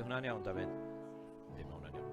hwnna'n iawn, Dafydd? Dim hwnna'n iawn.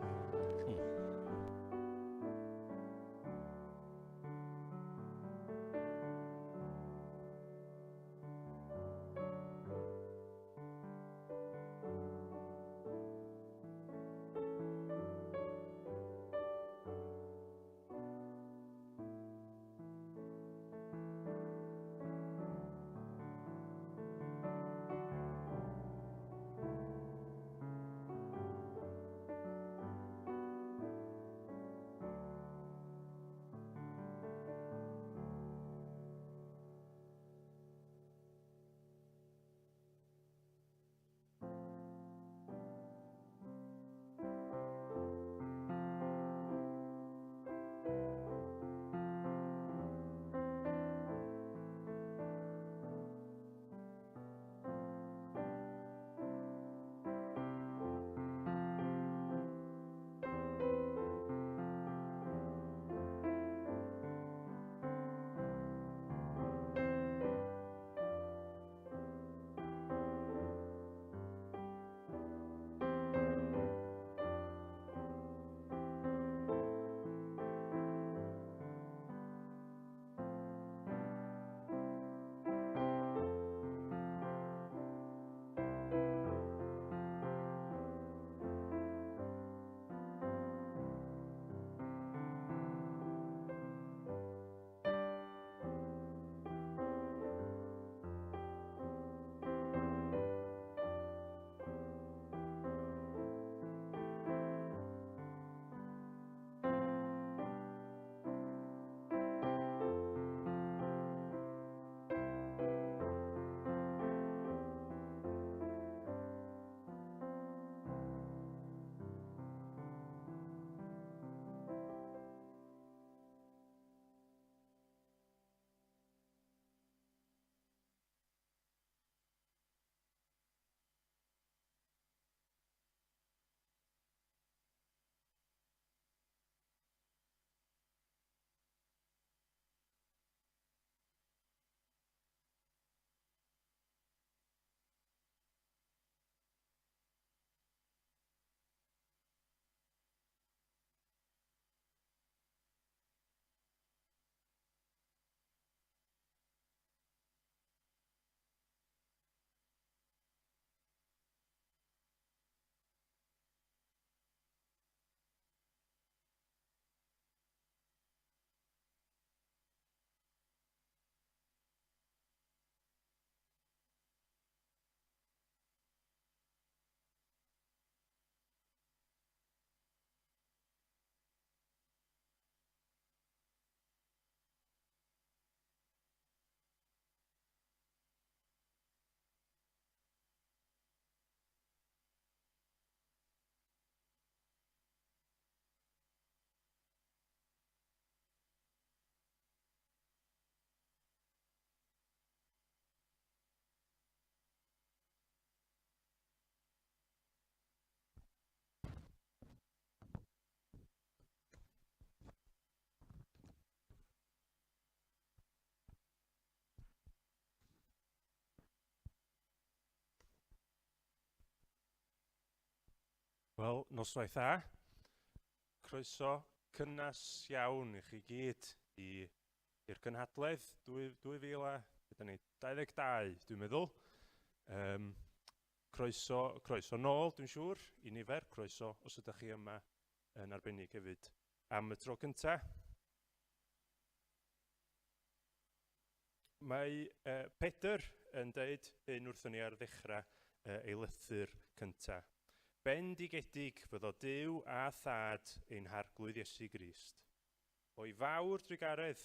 Wel, noswaith dda. Croeso cynnas iawn I chi gyd i'r Cynhadledd 2022, dwi'n meddwl. Croeso nôl, dwi'n siŵr, I nifer. Croeso os ydych chi yma yn arbennig hefyd am y tro cynta. Mae Pedr yn deud hyn wrthon ni ar ddechrau ei lythyr cynta. Bendigedig fyddo Duw a Thad ein harglwydd Iesu Grist. O'i fawr drigaredd,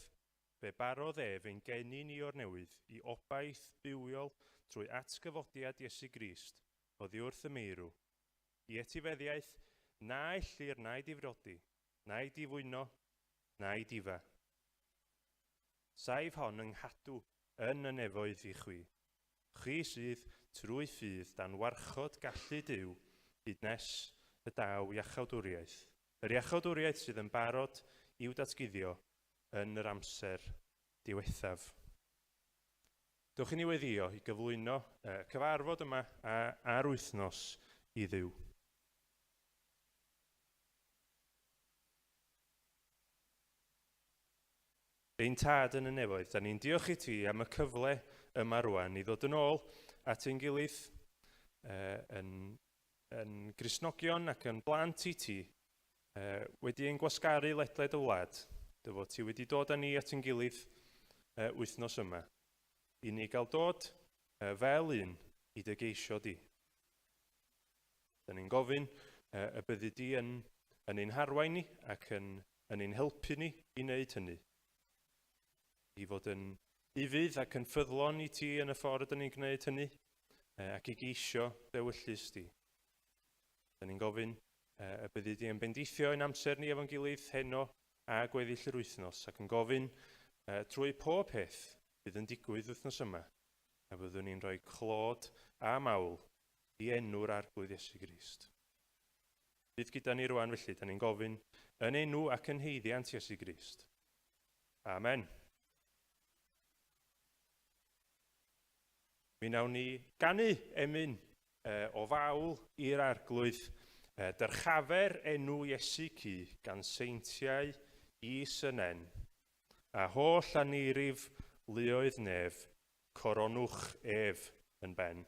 fe barodd fe'n geni ni o'r newydd I obaith bywiol trwy atgyfodiad Iesu Grist, oddi wrth y meirw, I etifeddiaeth na ellir na'i difrodi, na'i difwyno, na'i difa. Saif hon yng nghadw yn y nefoedd I chwi. Chi sydd trwy ffydd dan warchod gallu Duw, hyd nes y daw iachawdwriaeth. Yr iachawdwriaeth sydd yn barod I'w datguddio yn yr amser diwethaf. Dewch I ni weddio I gyflwyno cyfarfod yma a'r wythnos I Dduw. Ein tad yn y nefoedd, da ni'n diolch I ti am y cyfle yma rwan I ddod yn ôl at ein gilydd yn Gristnogion ac yn blant I ti wedi ein gwasgaru ledled y wlad. Dy fod ti wedi dod â ni at ein gilydd wythnos yma I ni gael dod fel un I dy geisio di. Da ni'n gofyn y byddu di yn ein harwain ni ac yn ein helpu ni I wneud hynny. I fod yn ifydd ac yn ffyddlon I ti yn y ffordd yn ni'n gwneud hynny ac I geisio dewyllus di. Da ni'n gofyn y byddu di yn bendithio ein amser ni efo'n gilydd heno a gweddill yr wythnos ac yn gofyn trwy pob peth bydd yn digwydd wythnos yma a byddwn ni'n rhoi clod a mawl I enw'r arglwydd Iesu Grist. Bydd gyda ni rwan felly, da ni'n gofyn yn enw ac yn heiddiant Iesu Grist. Amen. Mi nawn ni ganu emyn o fawl i'r arglwydd dyrchafer enw Iesu Ci gan seintiau is-ynen a holl anirif luoedd nef coronwch ef yn ben.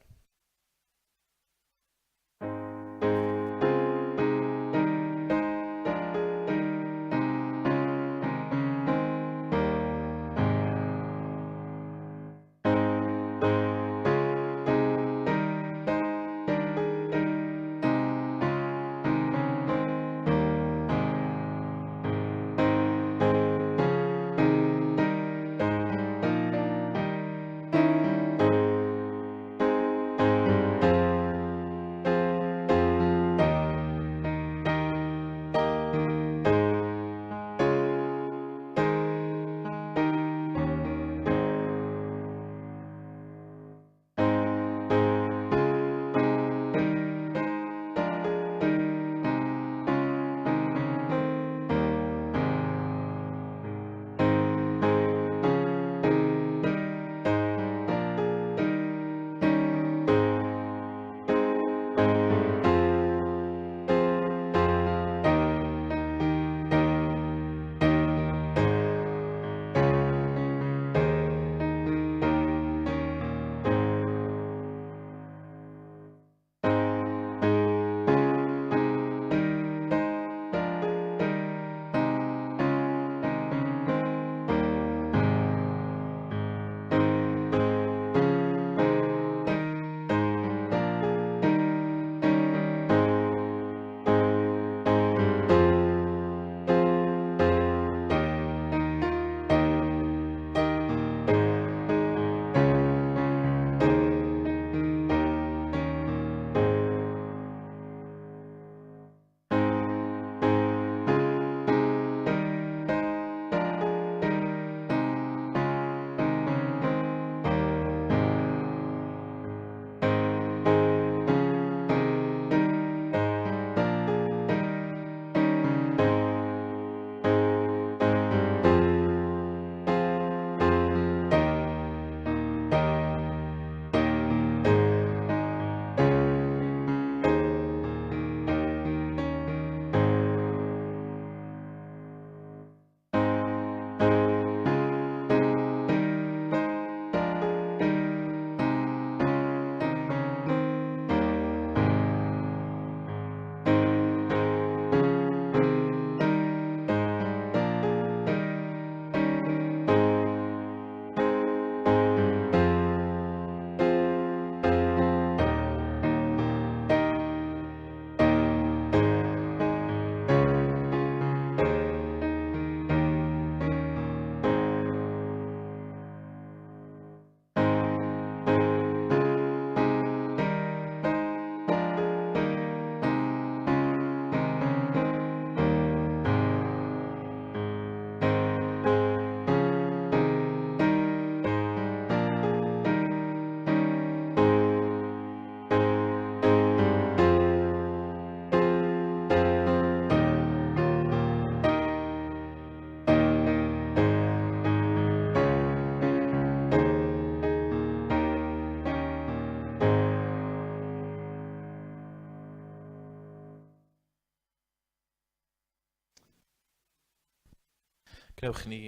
Gnewch ni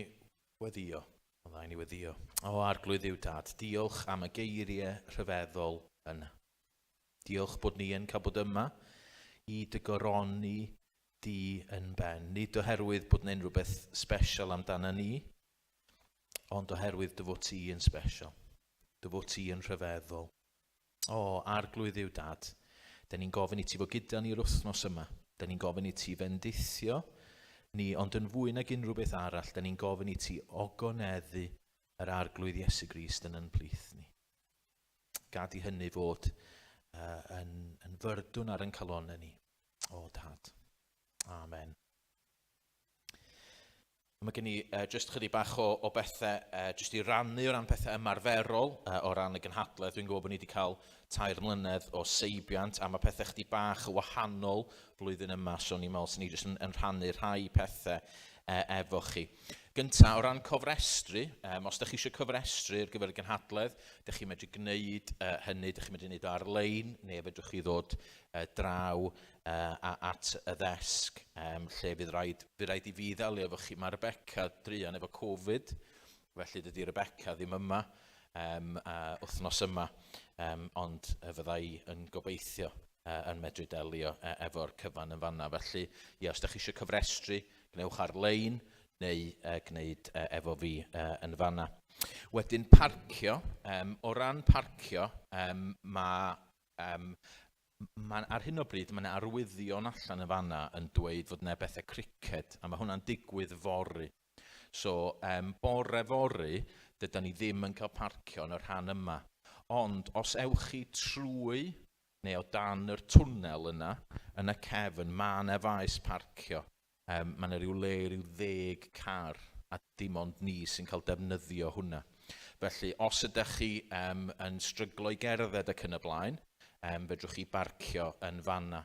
Weddio, o ddau ni weddio. O, arglwydd yw dad, diolch am y geiriau rhyfeddol yna. Diolch bod ni yn cael bod yma i dy goroni di yn ben. Nid oherwydd bod yn unrhyw beth special amdana ni, ond oherwydd dy fod ti yn special. Dy fod ti yn rhyfeddol. O, arglwydd yw dad, da ni'n gofyn i ti fod gyda ni'r wythnos yma. Da ni'n gofyn i ti fendithio ni, ond yn fwy nag unrhyw beth arall, da ni'n gofyn i ti ogoneddu yr arglwydd Iesu Grist yn plith ni. Gad i hynny fod yn fyrdwn ar yn calonau ni. O, dad. Amen. Mae gen i jyst chydig bach o bethau, jyst i rannu o ran pethau ymarferol o ran y Cynhadledd. Dwi'n gwybod bod ni wedi cael 3 mlynedd o seibiant, a mae pethau chydig bach o wahanol flwyddyn yma, so ni'n meddwl sy'n ni jyst yn rhannu rhai pethau efo chi. Gynta, o ran cofrestru, os ydych chi eisiau cofrestru ar gyfer y Cynhadledd, ydych chi'n medru gwneud hynny, ydych chi'n medru gwneud o ar-lein, neu fedrwch chi ddod draw at y ddesg, lle fydd rhaid i fi ddelio efo chi. Mae Rebecca druan efo Covid, felly dydy Rebecca ddim yma wythnos yma, ond fyddai yn gobeithio yn medru delio efo'r cyfan yn fanna. Felly, os ydych chi eisiau cofrestru, gnewch ar-lein, neu gwneud efo fi yn fanna. Wedyn parcio, o ran parcio, ar hyn o bryd mae arwyddion allan y fanna yn dweud fod yna bethau criced, a mae hwnna'n digwydd fory. So, bore fory, dyda ni ddim yn cael parcio yn y rhan yma. Ond, os ewch chi trwy, neu o dan yr twnnel yna, yn y cefn, mae yna faes parcio. Mae yna ryw 10 car, a dim ond ni sy'n cael defnyddio hwnna. Felly, os ydych chi yn stryglo i gerdded ac yn y blaen, fedrwch chi barcio yn fanna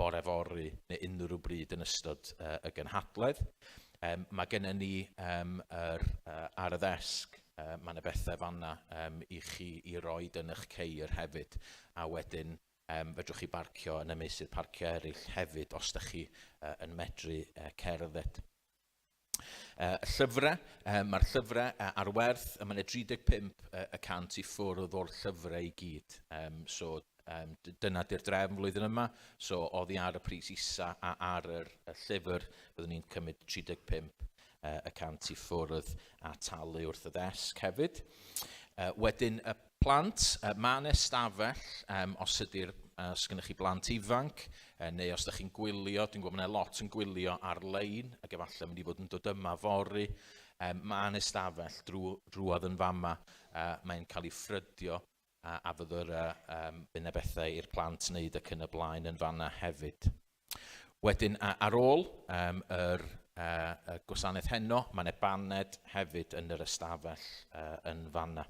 bore fory neu unrhyw bryd yn ystod y Cynhadledd. Mae gennym ni ar y ddesg, mae yna bethau fanna i chi i roed yn eich ceir hefyd, a wedyn fedrwch chi barcio yn y meysydd parcio eraill hefyd os ydych chi yn medru cerdded. Llyfrau, mae'r llyfrau ar werth, mae yna 35% i ffwrdd o'r llyfrau i gyd. So, dyna di'r drefn flwyddyn yma, so oddi ar y pris isa a ar y llyfr, byddwn ni'n cymryd 35% i ffwrdd a talu wrth y ddesg hefyd. Wedyn y plant, mae yna stafell, os gennych chi blant ifanc, neu os ydych chi'n gwylio, dwi'n gwybod mae yna lot yn gwylio ar-lein, ac efallai mynd i fod yn dod yma fory, mae yna stafell drwodd yn fama, mae'n cael ei ffrydio, a fydd yna bethau i'r plant wneud ac yn y blaen yn fanna hefyd. Wedyn, ar ôl yr gwasanaeth heno, mae yna baned hefyd yn yr ystafell yn fanna.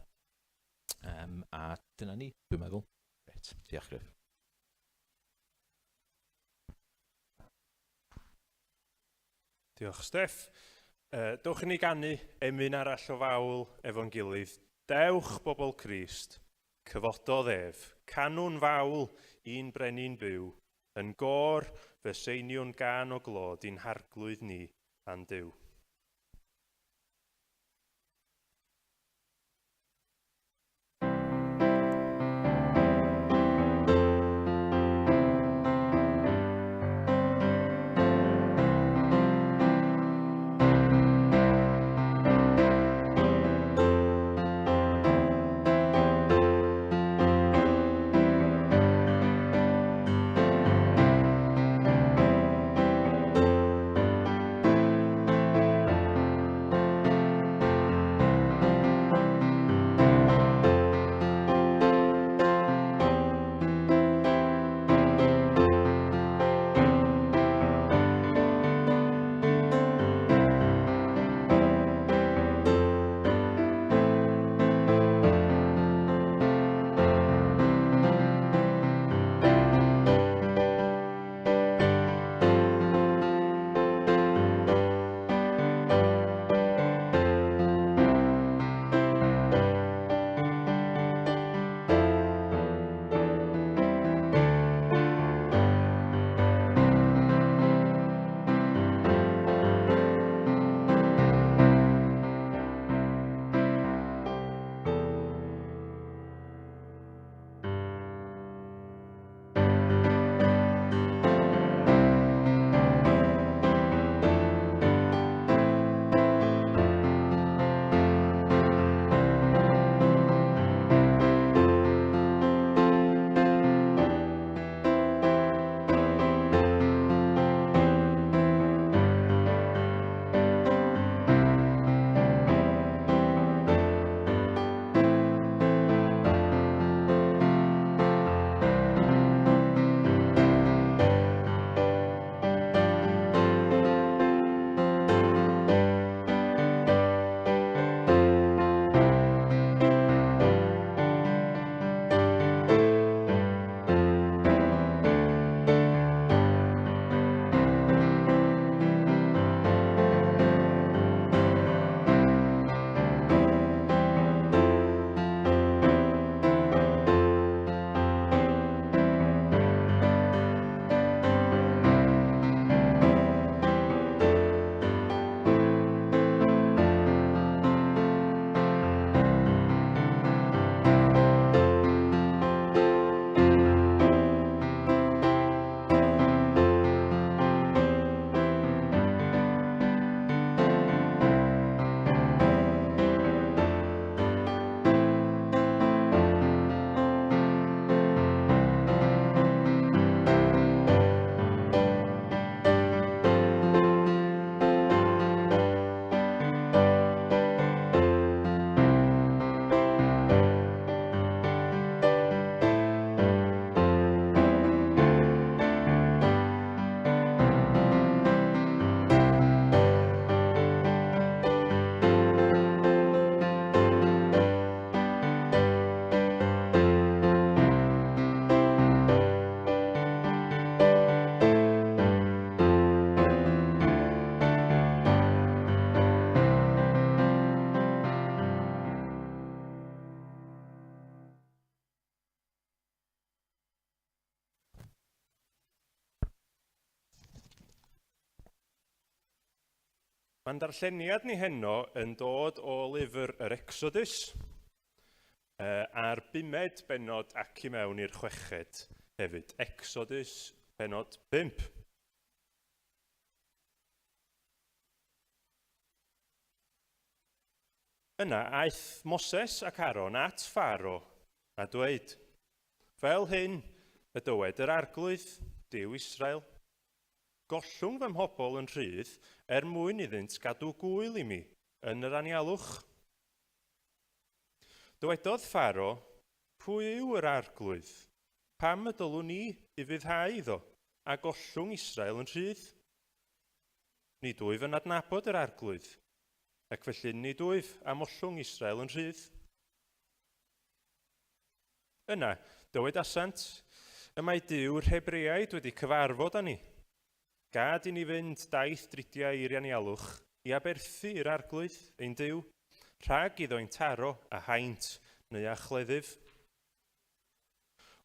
A dyna ni, dwi'n meddwl. Diolch Griff. Diolch Steff. Dowch i ni ganu emyn arall o fawl efo'n gilydd. Dewch bobl Crist, cyfododd ef, canwn fawl un brenin byw, yn gor fy seiniwn gan o glod i'n harglwydd ni a'n Duw. Mae'n darlleniad ni heno yn dod o lyfr yr Exodus, a'r 5 benod ac i mewn i'r 6 hefyd. Exodus benod 5. Yna aeth Moses ac Aaron at Pharo a dweud, fel hyn y dywed yr arglwydd, Duw Israel, gollwng fy mhobol yn rhydd mwyn iddynt gadw gwyl i mi yn yr anialwch. Dywedodd Pharo, pwy yw yr arglwydd? Pam y dylwn ni I fyddhau iddo a gollwng Israel yn rhydd? Nid wyf yn adnabod yr arglwydd, ac felly nid wyf am ollwng Israel yn rhydd. Yna, dywed asant, y mae Duw'r Hebreaid wedi cyfarfod â ni. Gad I ni fynd daith dridiau i'r anialwch I aberthu'r arglwydd ein Duw, rhag iddo'n taro a haint neu a chleddyf.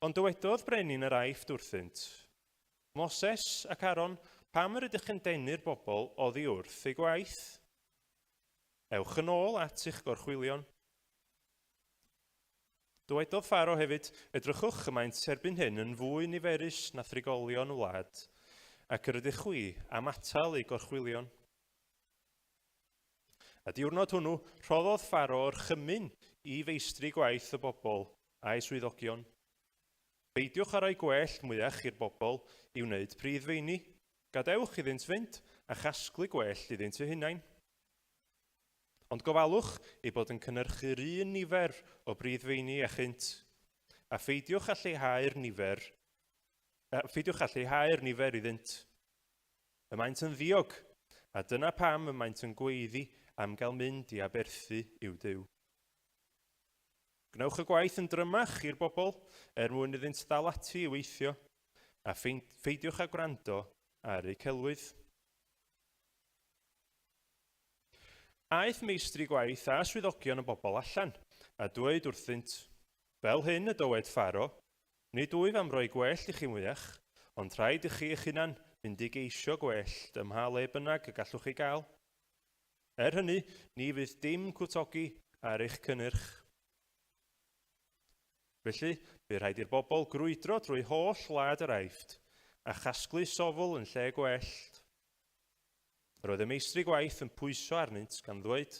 Ond dywedodd brenin yr aifft wrthynt, Moses ac Aaron, pam yr ydych yn denu'r bobl oddi wrth ei gwaith? Ewch yn ôl at eich gorchwilion. Dywedodd Pharo hefyd, edrychwch y maent erbyn hyn yn fwy niferus na thrigolion y wlad, ac yr ydych chwi am atal ei gorchwilion. A diwrnod hwnnw, rhoddodd Pharo orchymyn I feistri gwaith y bobl a'i swyddogion. Beidiwch ar o'i gwell mwyach i'r bobl I wneud prydfeini. Gadewch iddynt fynd a chasglu gwell iddynt eu hunain. Ond gofalwch ei bod yn cynnyrchu'r un nifer o brydfeini a chynt, a pheidiwch a lleihau'r nifer iddynt. Y maent yn ddiog, a dyna pam y maent yn gweiddi am gael mynd I aberthu i'w Duw. Gnewch y gwaith yn drymach i'r bobl mwyn iddynt ddal ati I weithio, a pheidiwch a gwrando ar eu celwydd. Aeth meistri gwaith a swyddogion y bobl allan, a dweud wrthynt, fel hyn y dywed Pharo, nid wyf am roi gwell I chi mwyach, ond rhaid I chi eich hunan mynd I geisio gwell ym mha le bynnag y gallwch chi gael. Hynny, ni fydd dim cwtogi ar eich cynnyrch. Felly, bydd rhaid i'r bobl grwydro drwy holl wlad yr aifft, a chasglu sofl yn lle gwellt. Roedd y meistri gwaith yn pwyso arnynt gan ddweud,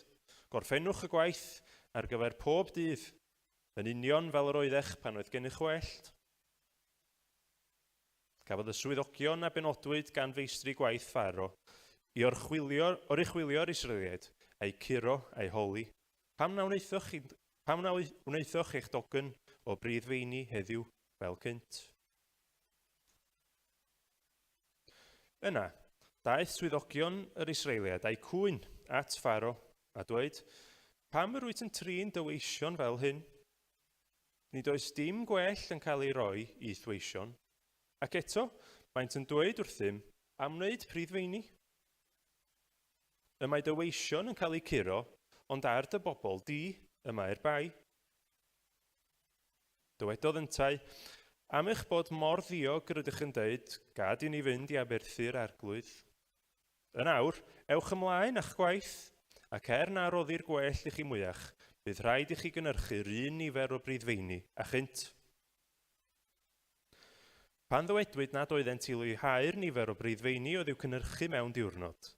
gorffennwch y gwaith ar gyfer pob dydd, yn union fel yr oeddech pan oedd gennych wellt. Cafodd y swyddogion a benodwyd gan feistri gwaith Pharo I oruchwilio'r Israeliaid a'i curo a'i holi. Pam na wnaethoch eich dogyn o brydfeini heddiw fel cynt? Yna, daeth swyddogion yr Israeliaid a'i cwyn at Pharo a dweud, pam yr wyt yn trin dyweision fel hyn? Nid oes dim gwell yn cael ei roi I ddweision, ac eto, maent yn dweud wrthym am wneud prydfeini. Y mae dyweision yn cael ei curo, ond ar dy bobl di yma'r bai. Dywedodd yntau, am eich bod mor ddiog yr ydych yn dweud, gad I ni fynd I aberthu'r arglwydd. Yn awr, ewch ymlaen a'ch gwaith, ac na roddi'r gwell I chi mwyach, bydd rhaid I chi gynnyrchu'r un nifer o brydfeini a chynt. Pan ddywedwyd nad oeddent I leihau'r nifer o brydfeini oedd i'w cynnyrchu mewn diwrnod,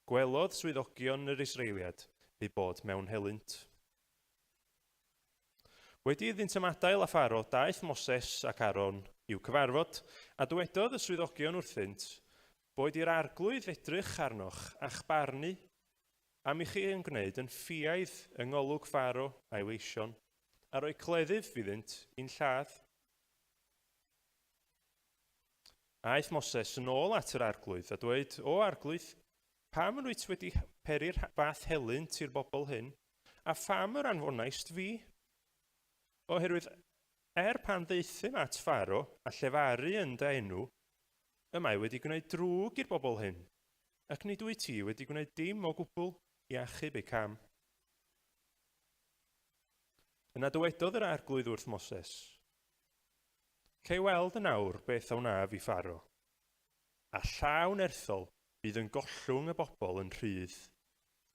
gwelodd swyddogion yr Israeliad eu bod mewn helynt. Wedi iddynt ymadael â Pharo, daeth Moses ac Aaron i'w cyfarfod, a dywedodd y swyddogion wrthynt, boed i'r arglwydd edrych arnoch a'ch barnu, am I chi yn gwneud yn ffiaidd yng ngolwg Pharo a'i weision, a roi cleddyf iddynt i'n lladd. Aeth Moses yn ôl at yr arglwydd a dweud, o arglwydd, pam yn wyt wedi peri'r fath helynt i'r bobl hyn, a pham yr anfonaist fi? Oherwydd, pan ddeithym at Pharo a llefaru yn dy enw, y mae wedi gwneud drwg i'r bobl hyn, ac nid wyt ti wedi gwneud dim o gwbl I achub eu cam. Yna dywedodd yr arglwydd wrth Moses, cei weld yn awr beth a wnaf I Pharo, a llawn erthol bydd yn gollwng y bobl yn rhydd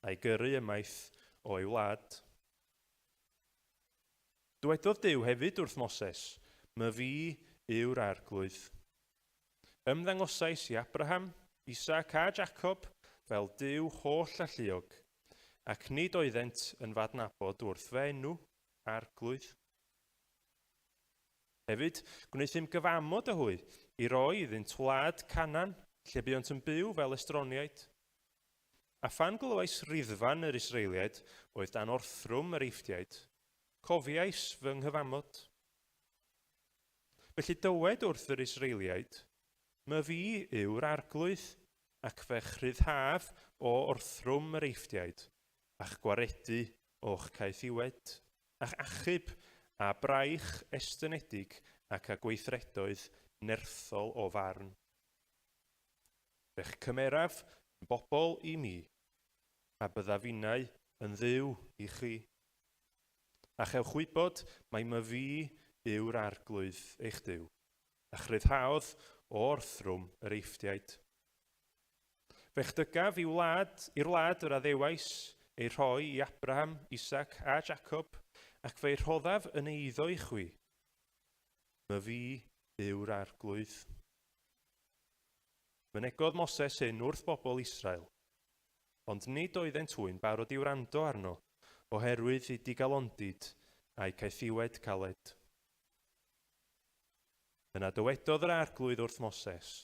a'i gyrru ymaith o'i wlad. Dywedodd Duw hefyd wrth Moses, "My fi yw'r arglwydd." Ymddangosais i Abraham, Isaac a Jacob fel Duw holl a lluog, ac nid oeddent yn fadnabod wrth fy enw arglwydd. Hefyd, gwnaethym gyfamod y hwy i roi iddynt wlad Canan, lle buont yn byw fel estroniaid. A phan glywais ryddfan yr Israeliaid oedd dan orthrwm yr Eithriaid, cofiais fy nghyfamod. Felly dywed wrth yr Israeliaid, "My fi yw'r arglwydd, ac fe chryddhaf o orthrwm yr Eithriaid, a'ch gwaredu o'ch caethiwed, a'ch achub a braich estynedig ac a gweithredoedd nerthol o farn. Fe'ch cymeraf yn bobl i mi, a bydda finnau yn dduw i chi. A chewch wybod mai my fi yw'r arglwydd eich Duw, a chryddhaodd o orthrwm yr Eithriaid. Fe'ch dygaf i'r wlad yr addewais ei rhoi i Abraham, Isaac a Jacob, ac fe'i rhoddaf yn eiddo i chwi. My fi yw'r arglwydd. Mynegodd Moses hyn wrth bobl Israel, ond nid oeddent hwy'n barod i wrando arno, oherwydd i digalondid a'i caethiwed caled. Yna dywedodd yr arglwydd wrth Moses,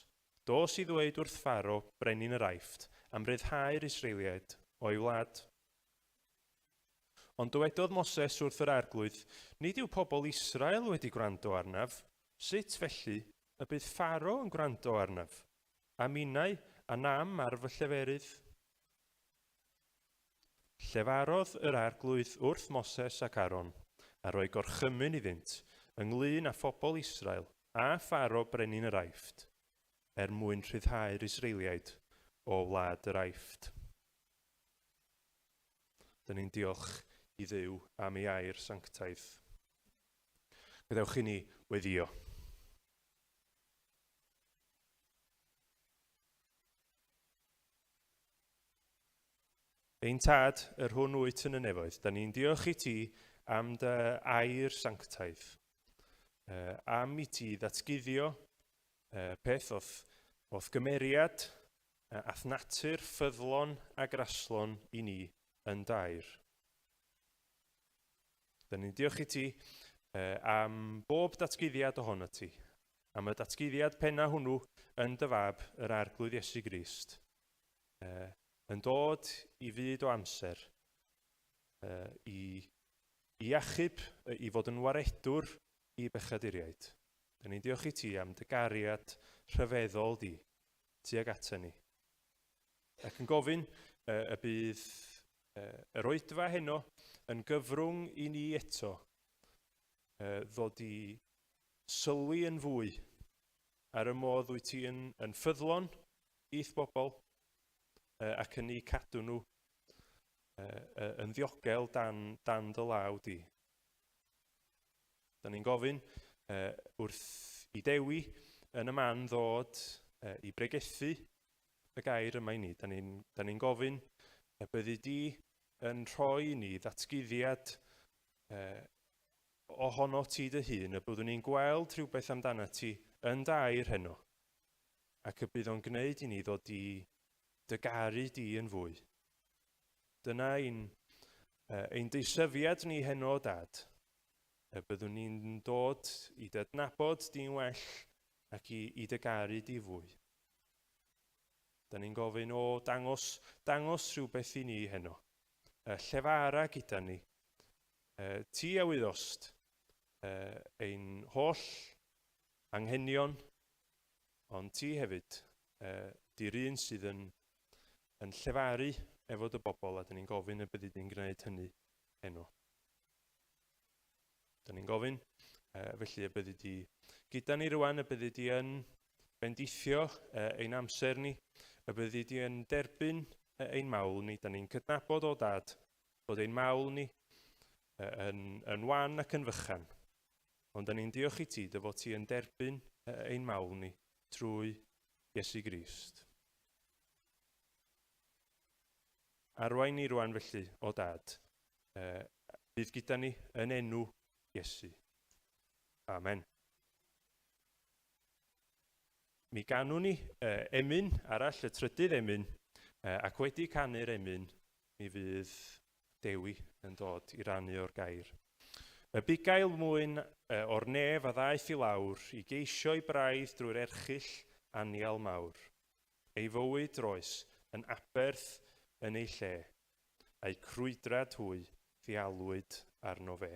"Dos i ddweud wrth Pharo, brenin yr Aifft, am ryddhau'r Israeliaid o'i wlad." Ond dywedodd Moses wrth yr arglwydd, "Nid yw pobl Israel wedi gwrando arnaf, sut felly y bydd Pharo yn gwrando arnaf, a minnau a nam ar fy lleferydd?" Llefarodd yr arglwydd wrth Moses ac Aaron, a roi gorchymyn iddynt, ynglŷn â phobl Israel a Pharo brenin yr Aifft, mwyn rhyddhau'r Israeliaid o wlad yr Aifft. Dyn ni'n diolch i Dduw am ei air sanctaidd. Gadewch i ni weddio. Ein Tad, yr hwn wyt yn y nefoedd, da ni'n diolch i ti am dy air sanctaidd, am i ti ddatguddio peth oedd gymeriad ath natur ffyddlon a graslon i ni yn dair. Da ni'n diolch i ti am bob datguddiad ohono ti, am y datguddiad penna hwnnw yn dy fab, yr arglwydd Iesu Grist, yn dod i fyd o amser, i achub, i fod yn waredwr i bechaduriaid. Da ni'n diolch i ti am dy gariad rhyfeddol di, tuag ata ni. Ac yn gofyn y bydd yr oedfa heno yn gyfrwng i ni eto, ddod i sylwi yn fwy ar y modd wyt ti yn ffyddlon i'th bobl, ac yn ei cadw nhw yn ddiogel dan dy law di. Da ni'n gofyn wrth i Dewi yn y man ddod i bregethu y gair yma i ni. Da ni'n gofyn byddi di yn rhoi i ni ddatguddiad ohono ti dy hun, y byddwn ni'n gweld rhywbeth amdana ti yn dair heno, ac y bydd o'n gwneud i ni ddod i dygaru di yn fwy. Dyna ein deisyfiad ni heno, Dad, y byddwn ni'n dod i dydnabod di'n well ac i dygaru di fwy. Da ni'n gofyn o dangos rhywbeth i ni heno, llefara gyda ni, ti a wyddost, ein holl anghenion, ond ti hefyd, di'r un sydd yn llefaru efo dy bobl, a da ni'n gofyn y byddi di'n gwneud hynny heno. Da ni'n gofyn, felly y byddi di gyda ni rwan, y byddi di yn bendithio ein amser ni, y byddi di yn derbyn ein mawl ni. Da ni'n cydnabod o Dad bod ein mawl ni yn wan ac yn fychan. Ond da ni'n diolch i ti dy fod ti yn derbyn ein mawl ni trwy Iesu Grist. Arwain ni rwan felly o dad, bydd gyda ni yn enw Iesu. Amen. Mi ganwn ni emyn arall, y trydydd emyn, ac wedi canu'r emyn, mi fydd Dewi yn dod i rannu o'r gair. Y bugail mwyn o'r nef a ddaeth i lawr i geisio i braidd drwy'r erchyll anial mawr. Ei fywyd roes yn aberth yn ei lle, a'i crwydrad hwy ddialwyd arno fe.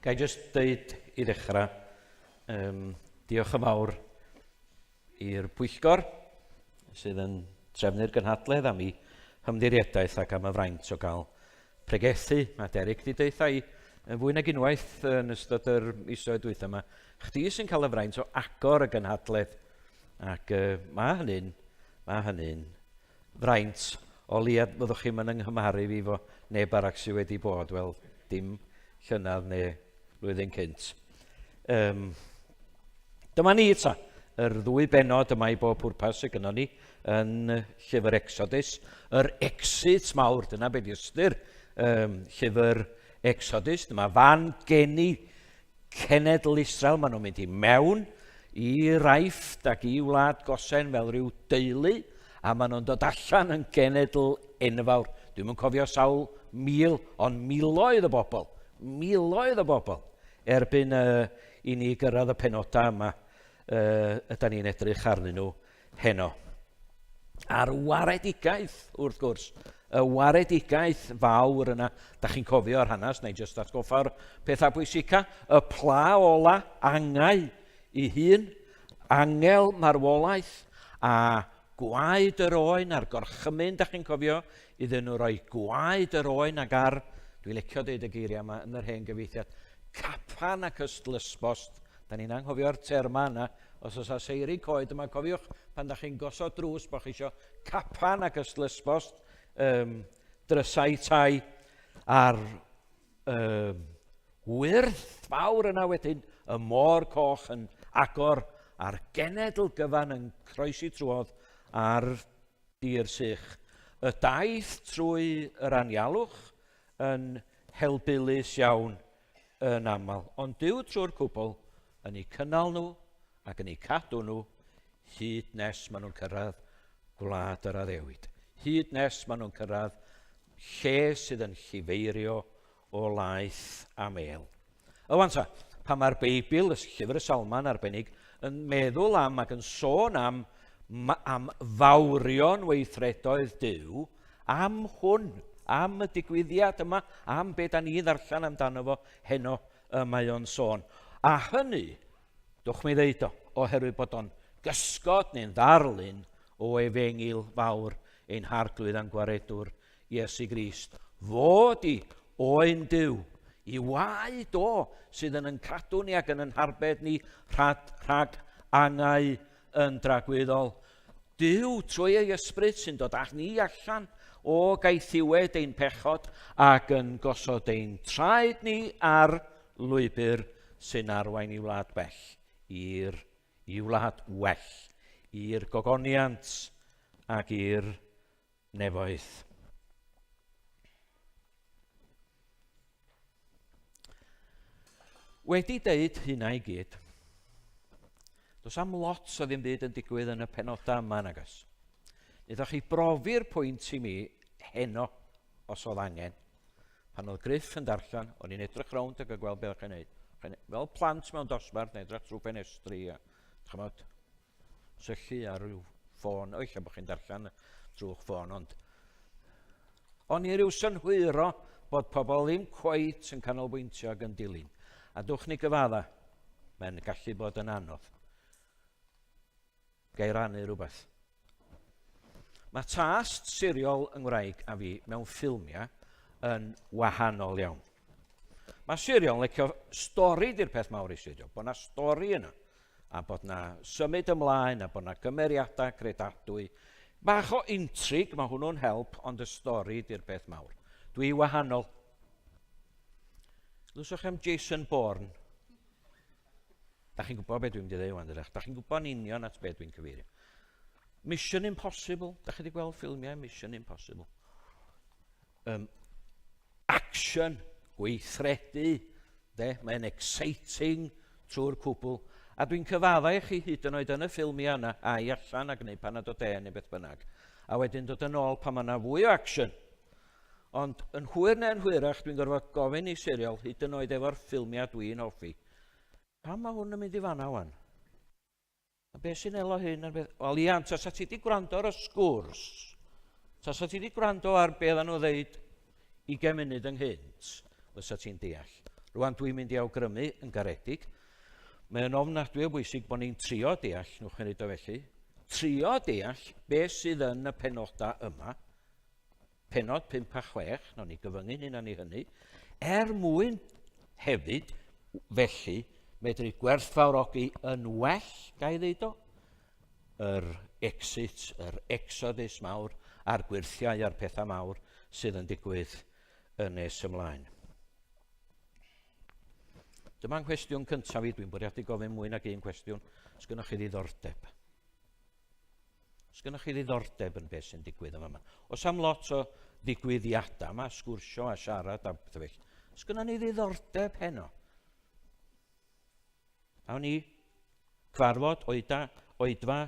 Ga i jyst dweud i ddechrau, diolch yn fawr i'r pwyllgor sydd yn trefnu'r gynhadledd am ei hymddiriadaeth ac am y fraint o gael pregethu. Mae Derek wedi deitha i fwy nag unwaith yn ystod yr misoedd dwytha yma. Chdi sy'n cael y fraint o agor y gynhadledd ac mae hynny'n fraint o liad byddwch chi'n yn ynghymaru fi fo neb arall sydd wedi bod, wel dim llynadd neu blwyddyn cynt. Dyma ni ta, yr ddwy benod yma i bob pwrpas sy gynnon ni yn llyfr Exodus. Yr exit mawr, dyna beth ystyr llyfr Exodus. Dyma fan geni cenedl Israel, maen nhw'n mynd i mewn i Raifft ac i wlad Gosen fel rhyw deulu, a maen nhw'n dod allan yn genedl enfawr. Dwi'n yn cofio sawl mil, ond miloedd o bobl. Miloedd o bobl erbyn i ni gyrraedd y penodau yma ydyn ni'n edrych arnyn nhw heno. A'r waredigaeth, wrth gwrs, y waredigaeth fawr yna, da chi'n cofio'r hanes, neu jyst atgoffa'r pethau bwysica, y pla ola angau i hun, angel marwolaeth, a gwaed yr oen a'r gorchymyn, da chi'n cofio, iddyn nhw roi gwaed yr oen ag ar Dwi'n licio deud y geiriau yma yn yr hen gyfeithiad. Capan ac ystlysbost. Da ni'n anghofio'r terma yna. Os oes a seiri coed yma, cofiwch pan da chi'n gosod drws bod chi isio capan ac ystlysbost, drysau tai a'r wyrth fawr yna wedyn, y môr coch yn agor a'r genedl gyfan yn croesi trwodd ar dir sych. Y daith trwy yr anialwch yn helbulus iawn yn aml, ond Duw trwy'r cwbl yn eu cynnal nhw ac yn eu cadw nhw hyd nes maen nhw'n cyrraedd gwlad yr addewid. Hyd nes maen nhw'n cyrraedd lle sydd yn llifeirio o laeth a mêl. Wan ta, pan mae'r Beibl, y llyfr y Salman arbennig, yn meddwl am ac yn sôn am fawrion weithredoedd Duw, am hwn, am y digwyddiad yma, am be da ni ddarllen amdano fo heno mae o'n sôn. A hynny, dwch mi ddeud o, oherwydd bod o'n gysgod neu'n ddarlun o efengil fawr ein harglwydd a'n gwaredwr Iesu Grist. Fod i oen Duw, i waed o sydd yn cadw ni ac yn harbed ni rhag angau yn dragwyddol. Duw trwy ei ysbryd sy'n dod â ni allan o gaethiwed ein pechod ac yn gosod ein traed ni ar lwybr sy'n arwain i wlad bell, i wlad well, i'r gogoniant ac i'r nefoedd. Wedi deud hynna i gyd, does am lot o ddim byd yn digwydd yn y penodau yma nagos. Niddoch chi brofi'r pwynt i mi heno os oedd angen. Pan oedd Griff yn darllen, o'n i'n edrych rownd ac yn gweld beth chi'n neud. Fel plant mewn dosbarth, neu edrych trwy ffenestri a chymod, syllu ar ryw ffôn. O, eich bod chi'n darllen trwy'ch ffôn, ond o'n i ryw synhwyro bod pobl ddim cweit yn canolbwyntio ac yn dilyn. A dwch ni gyfadda, mae'n gallu bod yn anodd. Gai rannu rhywbeth. Mae tast siriol yng Ngwraig a fi mewn ffilmiau yn wahanol iawn. Mae siriol yn licio stori di'r peth mawr i siriol, bod yna stori yna, a bod yna symud ymlaen, a bod yna gymeriadau credadwy. Bach o intrig, mae hwnnw'n help, ond y stori di'r peth mawr. Dwi wahanol. Lwyswch am Jason Bourne. Da chi'n gwybod beth dwi'n dweud wan, ydych? Da chi'n gwybod yn union at beth dwi'n cyfeirio. Mission Impossible. Da chi wedi gweld ffilmiau Mission Impossible. Action, gweithredu, mae'n exciting trwy'r cwbl. A dwi'n cyfadda i chi hyd yn oed yn y ffilmiau yna, a i allan ac neu pan nad o neu beth bynnag. A wedyn dod yn ôl pan mae yna fwy o action. Ond yn hwyr neu'n hwyrach, dwi'n gorfod gofyn i siriol, hyd yn oed efo'r ffilmiau dwi'n hoffi. Pam mae hwn yn mynd i fanna wan? A beth sy'n elo hyn? Wel, Ian, tas ti wedi gwrando ar y sgwrs, tas ti wedi gwrando ar beth nhw ddeud 20 munud ynghynt, fysa ti'n deall. Rwan dwi'n mynd i awgrymu yn garedig. Mae'n ofnadwy o bwysig bod ni'n trio deall, nwch yn neud o felly, trio deall beth sydd yn y penodau yma, penod 5 a 6, no ni gyfyngu'n hynna ni hynny, mwyn hefyd, felly, medru gwerthfawrogi yn well, gai ddeud o, yr exit, yr exodus mawr, a'r gwirthiau a'r pethau mawr sydd yn digwydd yn nes ymlaen. Dyma'n cwestiwn cyntaf fi, dwi'n bwriadu gofyn mwy nag un cwestiwn. Sgynnoch chi ddiddordeb? Sgynnoch chi ddiddordeb yn beth sy'n digwydd yma? Os am lot o ddigwyddiadau yma, sgwrsio a siarad a beth felly, sgynnoch ni ddiddordeb heno? Awn ni cyfarfod oedfa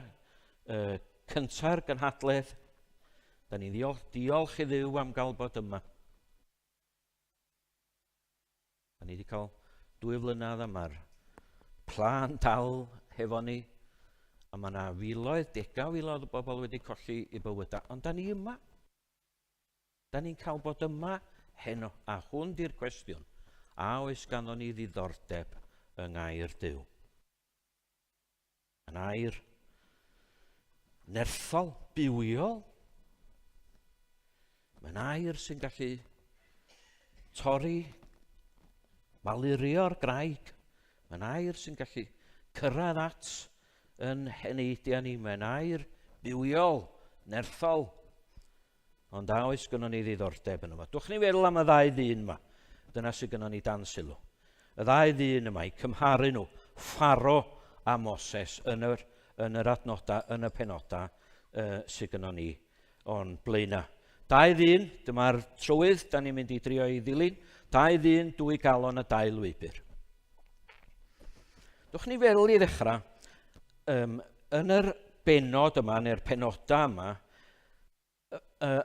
cynta'r Cynhadledd. Da ni diolch i Dduw am gael bod yma. Da ni wedi cael 2 flynedd yma'r plan dal hefo ni, a mae yna filoedd, degau filoedd o bobl wedi colli i bywydau, ond da ni yma. Da ni'n cael bod yma heno, a hwn di'r cwestiwn. A oes ganddo ni ddiddordeb yng ngair Duw? Yn air nerthol, bywiol. Mae'n air sy'n gallu torri, malurio'r graig. Mae'n air sy'n gallu cyrraedd at yn heneidiau ni. Mae'n air bywiol, nerthol. Ond a oes gynnon ni ddiddordeb yn yma. Dwch ni feddwl am y ddau ddyn yma. Dyna sydd gynnon ni dan sylw. Y ddau ddyn yma, i cymharu nhw, Pharo a Moses yn yr adnoda, yn y penoda sydd gynnon ni o'n blaena. Dau ddyn, dyma'r trywydd, da ni'n mynd i drio i ddilyn. Dau ddyn, 2 galon a 2 lwybr. Dwch ni feddwl i ddechrau, yn yr benod yma, neu'r penoda yma,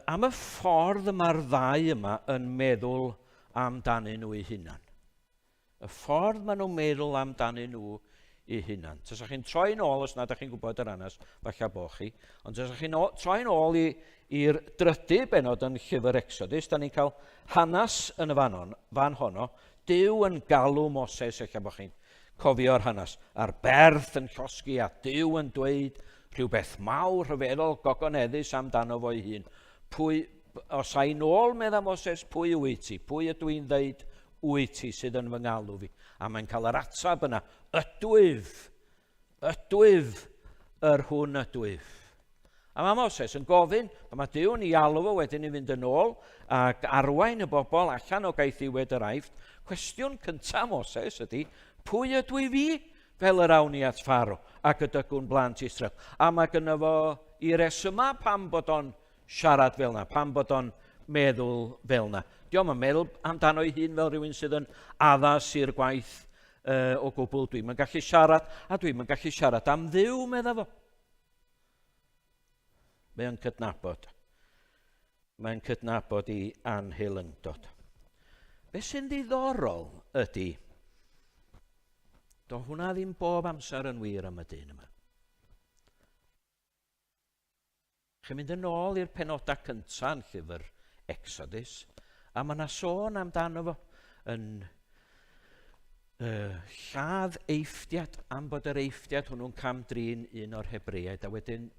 am y ffordd yma'r ddau yma yn meddwl amdanyn nhw eu hunan. Y ffordd maen nhw'n meddwl amdanyn nhw eu hunan. Tysach chi'n troi nôl, os nad ydych chi'n gwybod yr hanes, falle bo chi, ond tysach chi'n troi nôl i'r drydydd benod yn llyfr Exodus, da ni'n cael hanes yn y fan honno, Duw yn galw Moses, eich bo chi'n cofio'r hanes, a'r berth yn llosgi a Duw yn dweud rhywbeth mawr, rhyfeddol, gogoneddus amdano fo'i hun. Os a'i nôl, medda Moses, pwy wyt ti? Pwy ydw i'n dweud wyt ti sydd yn fy ngalw fi? A mae'n cael yr atab yna, ydwyf, yr hwn ydwyf. A mae Moses yn gofyn, mae Duw yn ei alw fo wedyn i fynd yn ôl ac arwain y bobl allan o gaethiwed yr aifft. Cwestiwn cyntaf Moses ydy, pwy ydw i fi? Fel yr awn i at Pharo ac y dygwn blant Israel. A mae gynno fo i resyma pam bod o'n siarad fel yna, pam bod o'n meddwl fel yna. Diolch yn meddwl amdano ei hun fel rhywun sydd yn addas i'r gwaith o gwbl. Dwi'n yn gallu siarad, a dwi'n yn gallu siarad am Dduw, medda fo. Mae'n cydnabod. Mae'n cydnabod i anhelyngdod. Be sy'n ddiddorol ydy, do hwnna ddim bob amser yn wir am y dyn yma. Chi'n mynd yn ôl i'r penodau cyntaf yn llyfr Exodus, a mae yna sôn amdano fo yn lladd eithdiad, am bod yr eithdiad hwnnw'n camdrin un o'r Hebreaid, a wedyn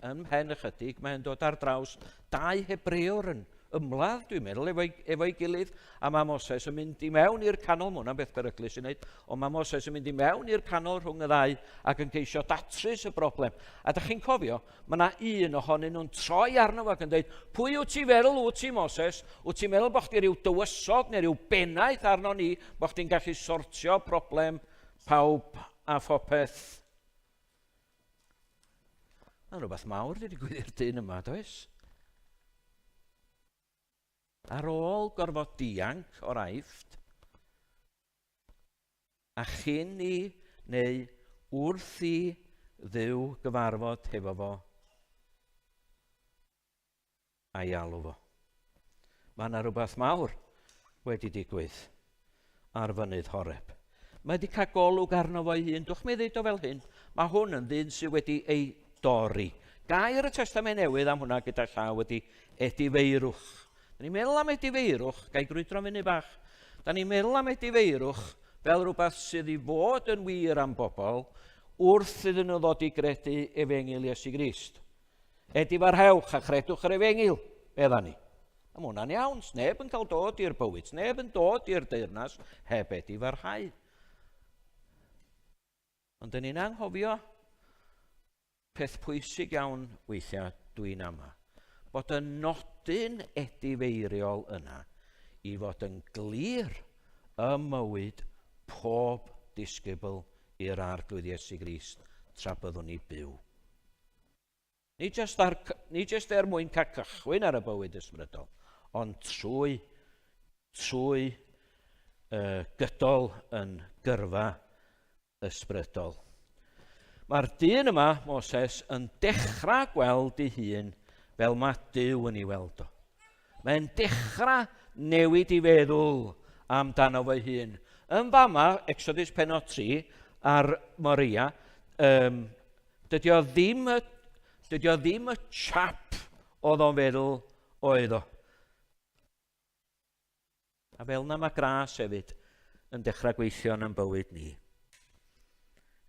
ym mhen ychydig mae'n dod ar draws 2 Hebrewr yn ymladd, dwi'n meddwl, efo'i gilydd, a mae Moses yn mynd i mewn i'r canol, mwyn am beth beryglus i wneud, ond mae Moses yn mynd i mewn i'r canol rhwng y ddau ac yn ceisio datrys y broblem. A da chi'n cofio, mae yna un ohonyn nhw'n troi arno fo ac yn dweud, pwy wyt ti feddwl wyt ti, Moses? Wyt ti'n meddwl bod chdi rhyw dywysog neu rhyw bennaeth arno ni, bod chdi'n gallu sortio broblem pawb a phopeth? Mae'n rhywbeth mawr wedi digwydd i'r dyn yma, does? Ar ôl gorfod dianc o'r aifft, a chyn i neu wrth i Dduw gyfarfod hefo fo a'i alw fo. Mae yna rhywbeth mawr wedi digwydd ar fynydd Horeb. Mae wedi cael golwg arno fo'i hun. Dwch mi ddeud o fel hyn, mae hwn yn ddyn sydd wedi ei dorri. Gair y Testament Newydd am hwnna gyda llaw ydy edifeirwch. Da ni'n meddwl am edifeirwch, gai grwydro fyny bach, da ni'n meddwl am edifeirwch fel rhywbeth sydd i fod yn wir am bobl wrth iddyn nhw ddod i gredu efengil Iesu Grist. Edifarhewch a chredwch yr efengil, bedda ni. A mae hwnna'n iawn, neb yn cael dod i'r bywyd, neb yn dod i'r deyrnas heb edifarhau. Ond dyn ni'n anghofio peth pwysig iawn weithiau dwi'n ama, bod y nodyn edifeiriol yna i fod yn glir y mywyd pob disgybl i'r arglwydd Iesu Grist tra byddwn ni byw. Ni jyst mwyn cael cychwyn ar y bywyd ysbrydol, ond trwy gydol yn gyrfa ysbrydol. Mae'r dyn yma, Moses, yn dechrau gweld ei hun fel mae Duw yn ei weld o. Mae'n dechrau newid i feddwl amdano fo'i hun. Yn fama, Exodus penod 3, ar Moria, dydy o ddim y chap oedd o'n feddwl oedd o. A fel na mae gras hefyd yn dechrau gweithio yn bywyd ni.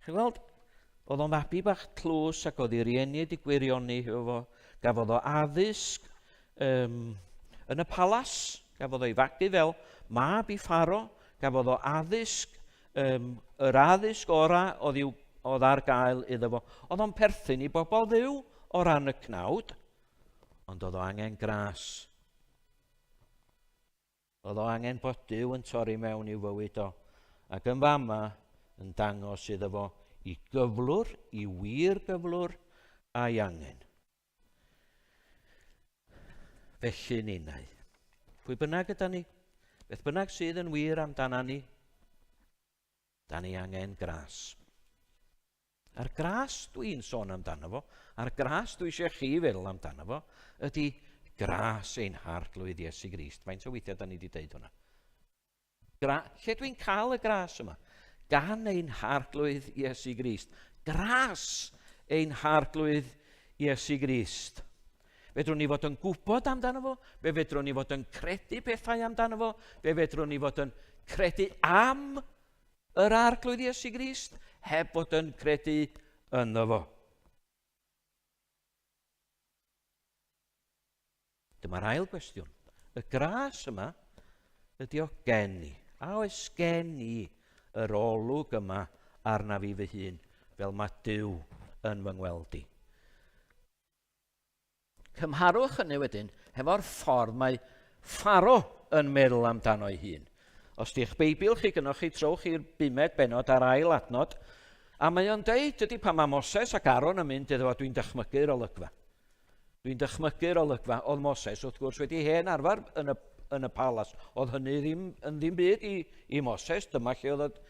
Chi'n gweld, oedd o'n fabi bach tlws ac oedd ei rieni wedi gwirioni efo fo. Gafodd o addysg yn y palas, gafodd o'i fagu fel mab I Pharo, gafodd o addysg, yr addysg oedd ar gael iddo fo. Oedd o'n perthyn I bobl Dduw o ran y cnawd, ond oedd o angen gras. Oedd o angen bod Duw yn torri mewn I fywyd o, ac yn fama yn dangos iddo fo I gyflwr, I wir gyflwr a'i angen. Felly ninnau, pwy bynnag yda ni, beth bynnag sydd yn wir amdana ni, da ni angen gras. A'r gras dwi'n sôn amdano fo, a'r gras dwi eisiau chi feddwl amdano fo, ydy gras ein harglwydd Iesu Grist. Faint o weithiau da ni wedi deud hwnna? Lle dwi'n cael y gras yma? Gan ein harglwydd Iesu Grist. Gras ein harglwydd Iesu Grist. Fedrwn ni fod yn gwybod amdano fo, fe fedrwn ni fod yn credu pethau amdano fo, fe fedrwn ni fod yn credu am yr arglwydd Iesu Grist, heb bod yn credu yno fo. Dyma'r ail gwestiwn. Y gras yma ydy o gen I. A oes gen I yr olwg yma arna fi fy hun, fel mae Duw yn fy ngweld I. Cymharwch hynny wedyn hefo'r ffordd mae Pharo yn meddwl amdano ei hun. Os di'ch Beibl chi gynnwch chi, trowch i'r 5 bennod ar ail adnod, a mae o'n deud ydy pan mae Moses ac Aaron yn mynd iddo fo, dwi'n dychmygu'r olygfa. Dwi'n dychmygu'r olygfa. Oedd Moses wrth gwrs wedi hen arfer yn y palas. Oedd hynny ddim byd I Moses, dyma lle oedd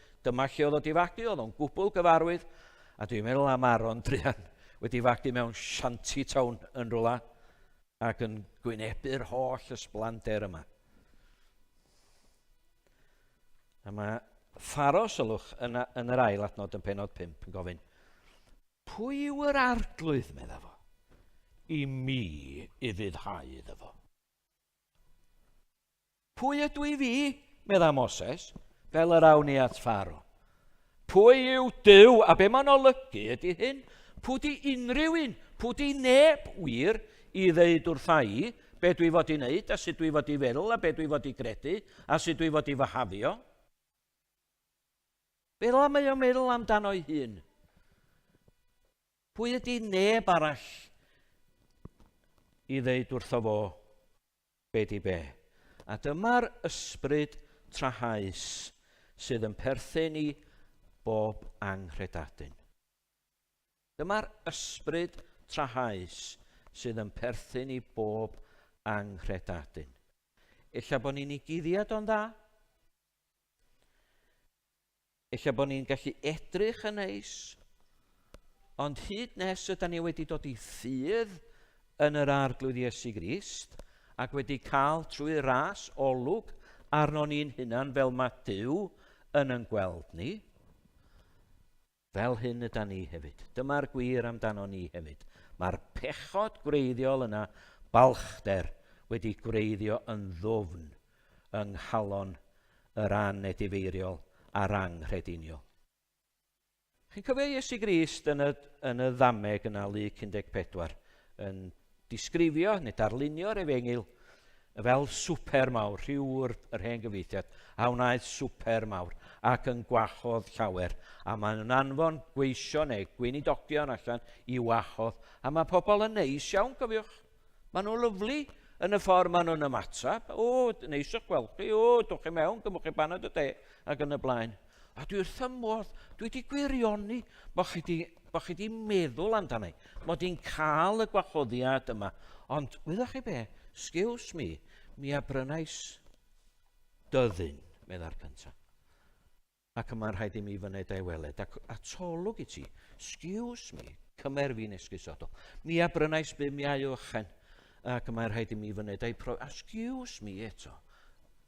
o di fagu, oedd o'n gwbl gyfarwydd, a dwi'n meddwl am Aaron Drian wedi fagu mewn shanty town yn rwla, ac yn gwynebu'r holl ysblander yma. A mae Pharo, sylwch, yn yr ail adnod yn pennod 5 yn gofyn, pwy yw yr arglwydd, medda fo, I mi I ddyddhau iddo fo? Pwy ydw I fi, medda Moses, fel yr awn I at Pharo? Pwy yw Duw, a be mae'n olygu ydy hyn? Pwy di unrhyw un, pwy di neb wir I ddeud wrtha I, be dwi fod I wneud, a sut dwi fod I feddwl, a be dwi fod I gredu, a sut dwi fod I fyhafio. Fel mae o'n meddwl amdano ei hun. Pwy ydy neb arall I ddeud wrtho fo be di be. A dyma'r ysbryd trahaus sydd yn perthyn I bob anghredadyn. Dyma'r ysbryd trahaus sydd yn perthyn I bob anghredadyn. Ella bod ni'n I guddiad o'n dda. Ella bod ni'n gallu edrych yn neis. Ond hyd nes ydyn ni wedi dod I ffydd yn yr arglwydd Iesu Grist ac wedi cael trwy ras olwg arno ni'n hunan fel mae Duw yn yn gweld ni. Fel hyn ydyn ni hefyd. Dyma'r gwir amdano ni hefyd. Mae'r pechod gwreiddiol yna, balchder, wedi gwreiddio yn ddwfn yng nghalon yr anedifeiriol a'r anghrediniol. Chi'n cofio Iesu Grist yn y ddameg yna, Luc 14, yn disgrifio neu darlunio'r efengyl fel swper mawr, rhyw'r yr hen gyfeithiad, a wnaeth swper mawr ac yn gwachodd llawer. A mae'n anfon gweisio neu gweinidogion allan I wachodd. A mae pobl yn neis iawn, cofiwch. Maen nhw'n lyflu yn y ffordd maen nhw'n ymatab. O, neis o'ch gweld chi, o, dwch chi mewn, gymwch chi baned y de, ac yn y blaen. A dwi wrth ymwrdd, dwi wedi gwirioni bod chi wedi meddwl amdano. Mod i'n cael y gwachoddiad yma. Ond, wyddwch chi be, excuse me, mi abrynais dyddyn, medda'r cyntaf. Ac yma'n rhaid I mi fyned ei weled. A tolwg I ti, excuse me, cymer fi'n esgusodol. Mi abrynais 5 uwchen. Ac yma'n rhaid I mi fyned ei excuse me eto.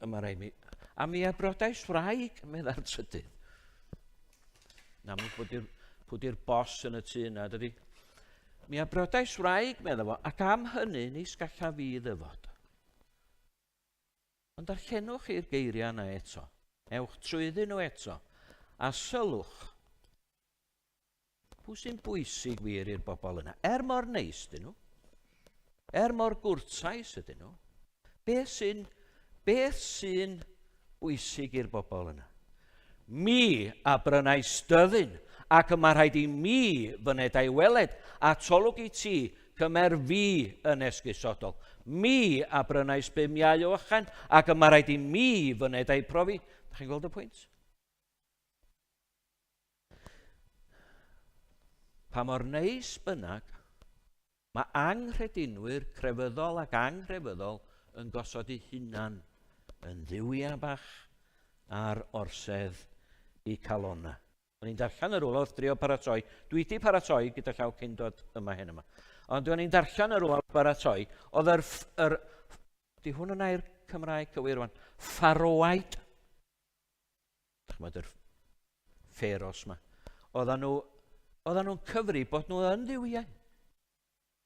Yma'n rhaid mi... A mi abrodais wraig, medda'r trydydd. Na, pwyd i'r bos yn y tŷ yna, dydy. Mi abrodais wraig, medda fo, ac am hynny nis galla fi ddyfod. Ond darllenwch i'r geiriau yna eto. Ewch trwyddyn nhw eto. A sylwch. Pwy sy'n bwysig wir i'r bobl yna? Mor neis dyn nhw. Mor gwrtais ydyn nhw. Be sy'n beth sy'n bwysig i'r bobl yna? Mi a brynau styddyn, ac yma rhaid i mi fynedau weled a tolwg i ti cymer fi yn esgusodol. Mi a brynau sbimiau o ychan, ac yma rhaid i mi fynedau profi. Da chi'n gweld y pwynt? Pa mor neis bynnag, mae anghredinwyr crefyddol ac angrefyddol yn gosod eu hunan yn ddiwia bach ar orsedd i calonna. O'n i'n darllen yr wrth drio paratoi. Dwi wedi paratoi gyda llaw cyn dod yma hyn yma. Ond o'n i'n darllen yr wrth paratoi, oedd di hwn yna i'r Cymraeg cywir rwan, Faroaid. Chymod yr Pharos yma. Oedden nhw'n cyfri bod nhw yn ddiwiau.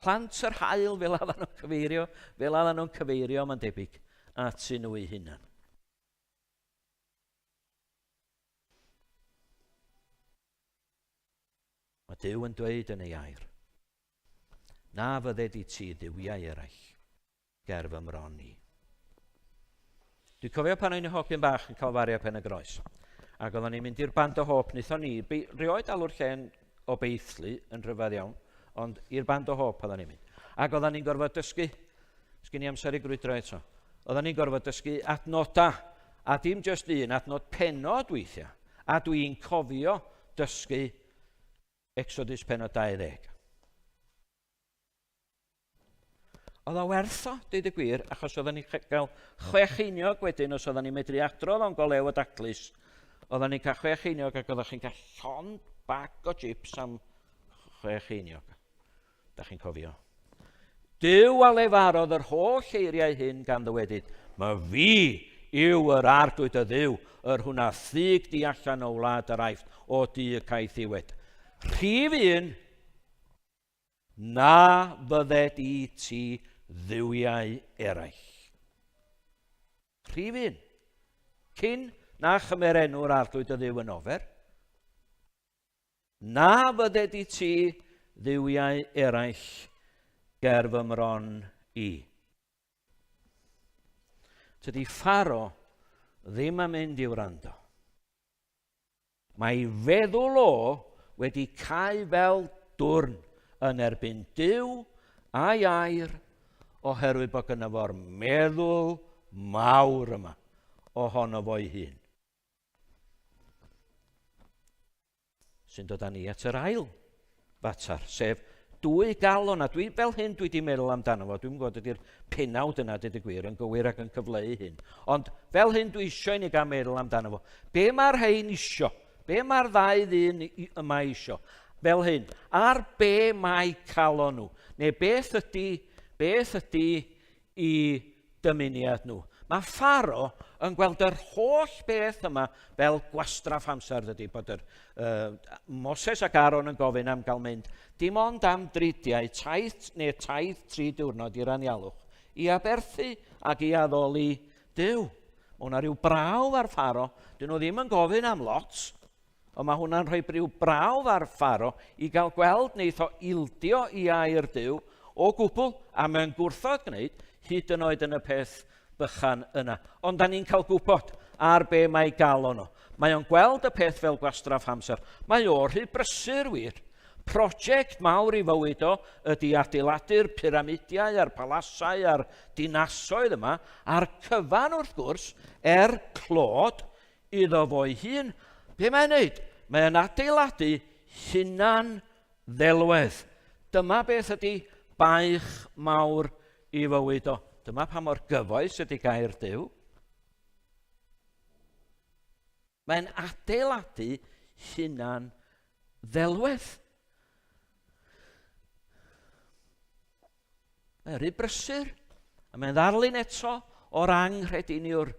Plant yr haul fel oedden nhw'n cyfeirio, mae'n debyg, at sy'n nhw eu hunan. Mae Duw yn dweud yn ei air, na fydde di ti ddiwiau eraill, ger fy mron i. Dwi'n cofio pan o'n i hogyn bach yn cael fario pen y groes, ac oedden ni'n mynd i'r band o hop, wnaethon ni, rioed alw'r lle'n o beithlu yn rhyfedd iawn, ond i'r band o hop oedden ni'n mynd. Ac oedden ni'n gorfod dysgu, sgyn i amser i grwydro eto, oedden ni'n gorfod dysgu adnoda, a dim just un, adnod penod weithiau, a dwi'n cofio dysgu Exodus penod 20. Oedd o werth o, dweud y gwir, achos oedden ni'n cael 6 einiog wedyn, os oedden ni'n medru adrodd o'n golew o daclus, oedden ni'n cael 6 einiog ac oeddech chi'n cael llon bag o chips am 6 einiog. Da chi'n cofio. Duw a lefarodd yr holl eiriau hyn gan ddywedyd, mae fi yw yr ardwyd y dduw, yr hwnna thig di allan o wlad yr aifft o di y caeth iwed. Rhif 1, na fydded i ti ddiwiau eraill. Rhif 1, cyn na chymer enw'r ardwyd y dduw yn ofer, na fydded i ti ddiwiau eraill ger fy mron i. Tydi Pharo ddim yn mynd i wrando. Mae feddwl o wedi cael fel dwrn yn erbyn Duw a'i air oherwydd bod gyda fo'r meddwl mawr yma ohono fo'i hun. Sy'n dod â ni at yr ail fatar, sef 2 galon, a fel hyn dwi wedi meddwl amdano fo, dwi'n gwybod ydy'r penawd yna, dyd y gwir, yn gywir ac yn cyfleu hyn. Ond fel hyn dwi eisiau ni gael meddwl amdano fo. Be mae'r hein isio? Be mae'r ddau ddyn yma isio? Fel hyn, ar be mae calon nhw? Neu beth ydy i dymuniad nhw? Mae Pharo yn gweld yr holl beth yma fel gwastraff amser dydy, bod Moses ac Aaron yn gofyn am gael mynd dim ond am dridiau, taith 3 diwrnod i'r anialwch, i aberthu ac i addoli Duw. Mae hwnna rhyw brawf ar Pharo, dyn nhw ddim yn gofyn am lot, ond mae hwnna'n rhoi rhyw brawf ar Pharo i gael gweld wneith o ildio i air Duw o gwbl, a mae'n gwrthod gwneud hyd yn oed yn y peth bychan yna. Ond da ni'n cael gwybod ar be mae galon o. Mae o'n gweld y peth fel gwastraff amser. Mae o rhy brysur wir. Prosiect mawr i fywyd o ydy adeiladu'r pyramidiau a'r palasau a'r dinasoedd yma, a'r cyfan wrth gwrs, clod iddo fo'i hun. Be mae'n neud? Mae'n adeiladu hunan ddelwedd. Dyma beth ydy baich mawr i fywyd o. Dyma pa mor gyfoes ydy gair Duw. Mae'n adeiladu hunan ddelwedd. Mae'n rhy brysur, a mae'n ddarlun eto o'r anghrediniwr.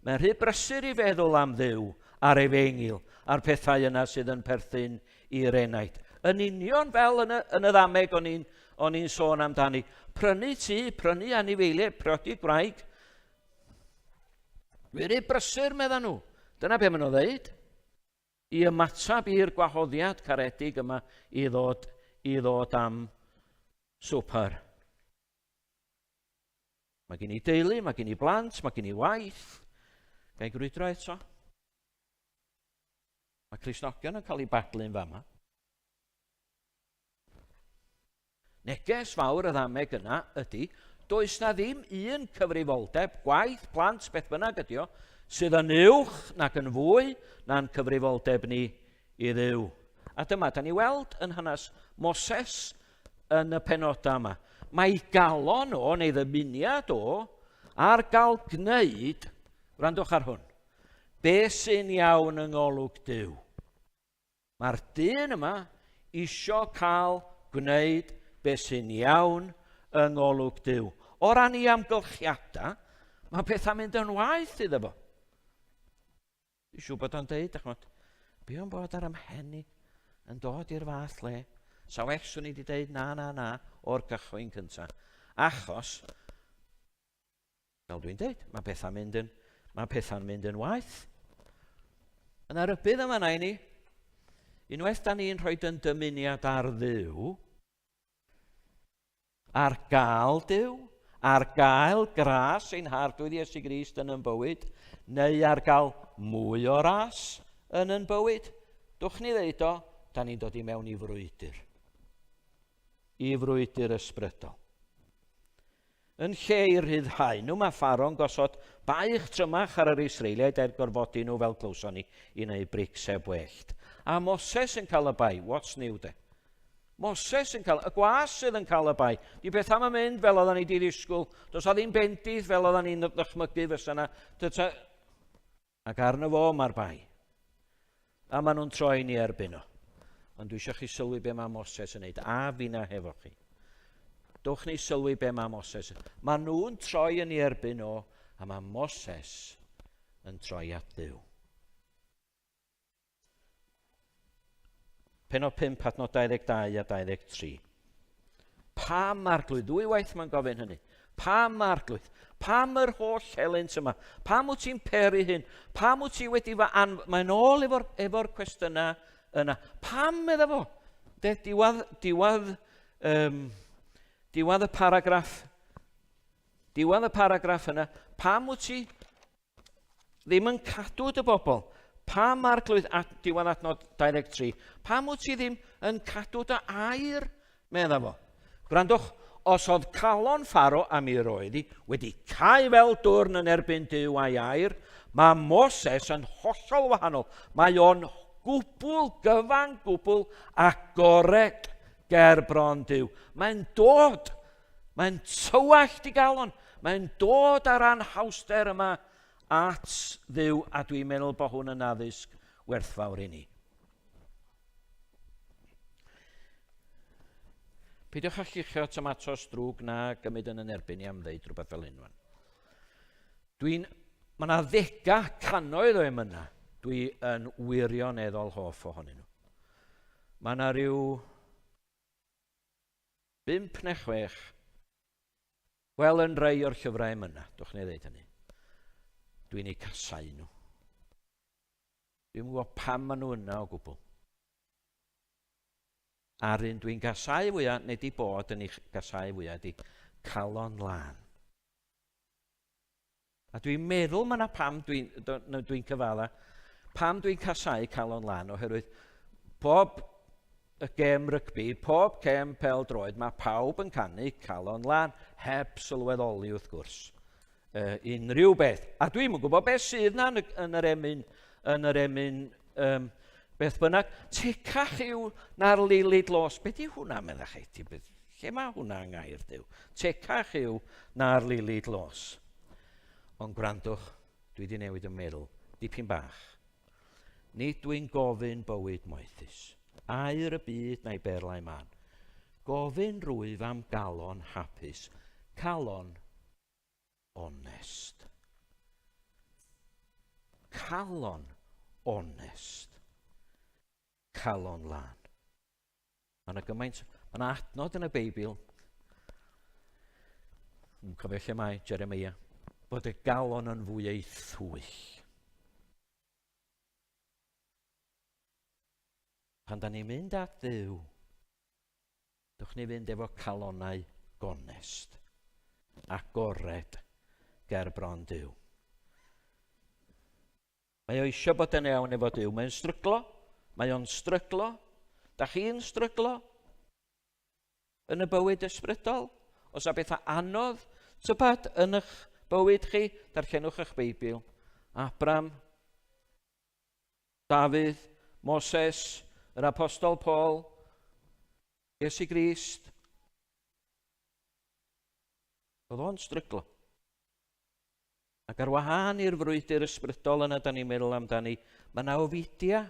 Mae'n rhy brysur i feddwl am Dduw a'r efengil, a'r pethau yna sydd yn perthyn i'r enaid. Yn union fel yn y ddameg o'n i'n sôn amdani. Prynu tŷ, prynu anifeiliaid, priodi gwraig. Dwi'n rhy brysur, meddan nhw. Dyna be maen nhw ddeud. I ymatab i'r gwahoddiad caredig yma i ddod am swper. Mae gen i deulu, mae gen i blant, mae gen i waith. Gael grwydro eto. Mae Cristnogion yn cael ei badlu'n fama. Neges fawr y ddameg yna ydy, does na ddim un cyfrifoldeb, gwaith, plant, beth bynnag ydy o, sydd yn uwch nac yn fwy na'n cyfrifoldeb ni i Dduw. A dyma, da ni weld yn hanes Moses yn y penodau yma. Mae galon o, neu ddymuniad o, ar gael gwneud, wrandwch ar hwn, be sy'n iawn yng ngolwg Duw. Mae'r dyn yma isio cael gwneud be sy'n iawn yng ngolwg Duw. O ran ei amgylchiadau, mae pethau'n mynd yn waeth iddo fo. Dwi'n siŵr bod o'n deud, be o'n bod ar ymhenni yn dod i'r fath le. Sa well swn i wedi deud na o'r gychwyn cyntaf. Achos, fel dwi'n deud, mae pethau'n mynd yn waith. Yn y rybydd yma na i ni, unwaith da ni'n rhoi yn dymuniad ar Dduw, ar gael Duw, ar gael gras ein hardwydd Iesu Grist yn bywyd, neu ar gael mwy o ras yn bywyd, dwch ni ddeud o, da ni'n dod i mewn i frwydr. I frwydr ysbrydol. Yn lle i rhyddhau nhw, mae Pharao'n gosod baich trymach ar yr Israeliaid er gorfodi nhw fel glwson ni i wneud bricseb wellt. A Moses yn cael y bai, what's new de? Moses yn cael, y gwas sydd yn cael y bai. Di beth am y mynd fel oedden ni di ddisgwyl. Does o ddim bendith fel oedden ni'n ddychmygu fysa na. Ac arno fo mae'r bai. A maen nhw'n troi ni erbyn o. Ond dwi eisiau chi sylwi be mae Moses yn neud. A fi na hefo chi. Dwch ni sylwi be mae Moses yn. Maen nhw'n troi yn ei erbyn o. A mae Moses yn troi at Dduw. Pennod 5, adnod 22 a 23. Pam arglwydd? Ddwy waith mae'n gofyn hynny. Pam arglwydd? Pam yr holl helynt yma? Pam wyt ti'n peri hyn? Pam wyt ti wedi mae'n ôl efo'r cwestiynau yna. Pam medda fo? Diwedd y paragraff. Diwedd y paragraff yna. Pam wyt ti ddim yn cadw dy bobl? Pam arglwydd diwedd adnod 23? Pam wyt ti ddim yn cadw dy air, medda fo? Gwrandwch, os oedd calon Pharaoh a mi roedd hi wedi cael fel dwrn yn erbyn Duw a'i air, mae Moses yn hollol wahanol. Mae o'n gyfan gwbl agoreg ger bron Duw. Mae'n dod, mae'n tywallt i galon, mae'n dod ar anhawster yma at Dduw, a dwi'n meddwl bod hwn yn addysg werthfawr i ni. Peidiwch â chichio tomatos drwg na gymryd yn erbyn i am ddeud rhywbeth fel hyn. Mae yna cannoedd o emyna dwi yn wirioneddol hoff ohonyn nhw. Mae yna rhyw 5 neu 6, wel yn rhai o'r llyfrau emyna, dwch ni ddeud hynny. Dwi'n eu casau nhw. Dwi'n gwybod pam maen nhw yna o gwbl. A'r un dwi'n casau fwyaf, neu di bod yn eich casau fwyaf, di calon lan. A dwi'n meddwl mae yna pam dwi'n cyfala, pam dwi'n casau calon lan, oherwydd pob y gem rygbi, pob gem pêl-droed, mae pawb yn canu calon lan, heb sylweddoli wrth gwrs. Unrhyw beth. A dwi'n gwybod beth sydd na yn yr emyn beth bynnag. Tecach yw na'r lilid los. Be di hwnna medda chi? Lle mae hwnna'n gair Duw? Tecach yw na'r lilid los. Ond gwrandwch, dwi wedi newid yn meddwl, dipyn bach. Nid dwi'n gofyn bywyd moethus. Air y byd neu berlau man. Gofyn rwyf am galon hapus. Calon onest. Calon onest. Calon lan. Mae yna adnod yn y Beibl, yn cofio lle mae Jeremia, bod y galon yn fwy ei thwyll. Pan da ni'n mynd at Dduw, dwch ni fynd efo calonau gonest. agored ger bron Duw. Mae o eisiau bod yn iawn efo Duw. Mae'n stryglo. Mae o'n stryglo. Da chi'n stryglo yn y bywyd ysbrydol? Os a bethau anodd tybed yn eich bywyd chi, darllenwch eich Beibl. Abram, Dafydd, Moses, yr apostol Paul, Iesu Grist. Oedd o'n stryglo. Ac ar wahân i'r frwydr ysbrydol yna da ni'n meddwl amdani, mae yna ofidia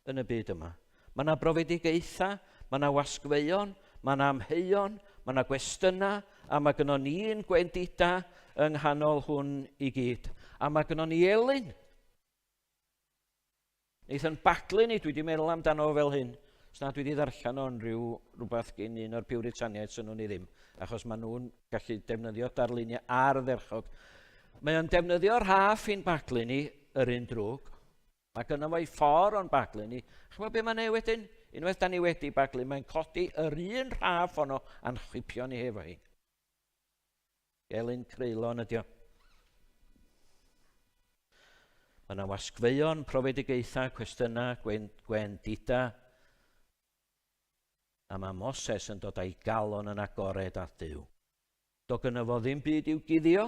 yn y byd yma. Mae yna brofedigaethau, mae yna wasgfeuon, mae yna amheuon, mae yna gwestiynau, a mae gynno ni'n gwendida yng nghanol hwn i gyd. A mae gynno ni Elin. Neith yn baglu ni, dwi wedi meddwl amdano fel hyn. Os na dwi wedi ddarllen o'n rhywbeth gen un o'r Piwritaniaid sy'n nhw'n i ddim, achos maen nhw'n gallu defnyddio darluniau ardderchog. Mae o'n defnyddio rhaff i'n baglu ni yr un drwg. Mae gynno fo'i ffordd o'n baglu ni. Chymod be mae'n ei wedyn? Unwaith da ni wedi baglu, mae'n codi yr un rhaff o'n a'n chwipio ni hefo hi. Elin Creulon ydi o. Mae yna wasgfeuon, profedigaethau, cwestiynau, gwendida. A mae Moses yn dod â'i galon yn agored at Duw. Do gynno fo ddim byd i'w guddio.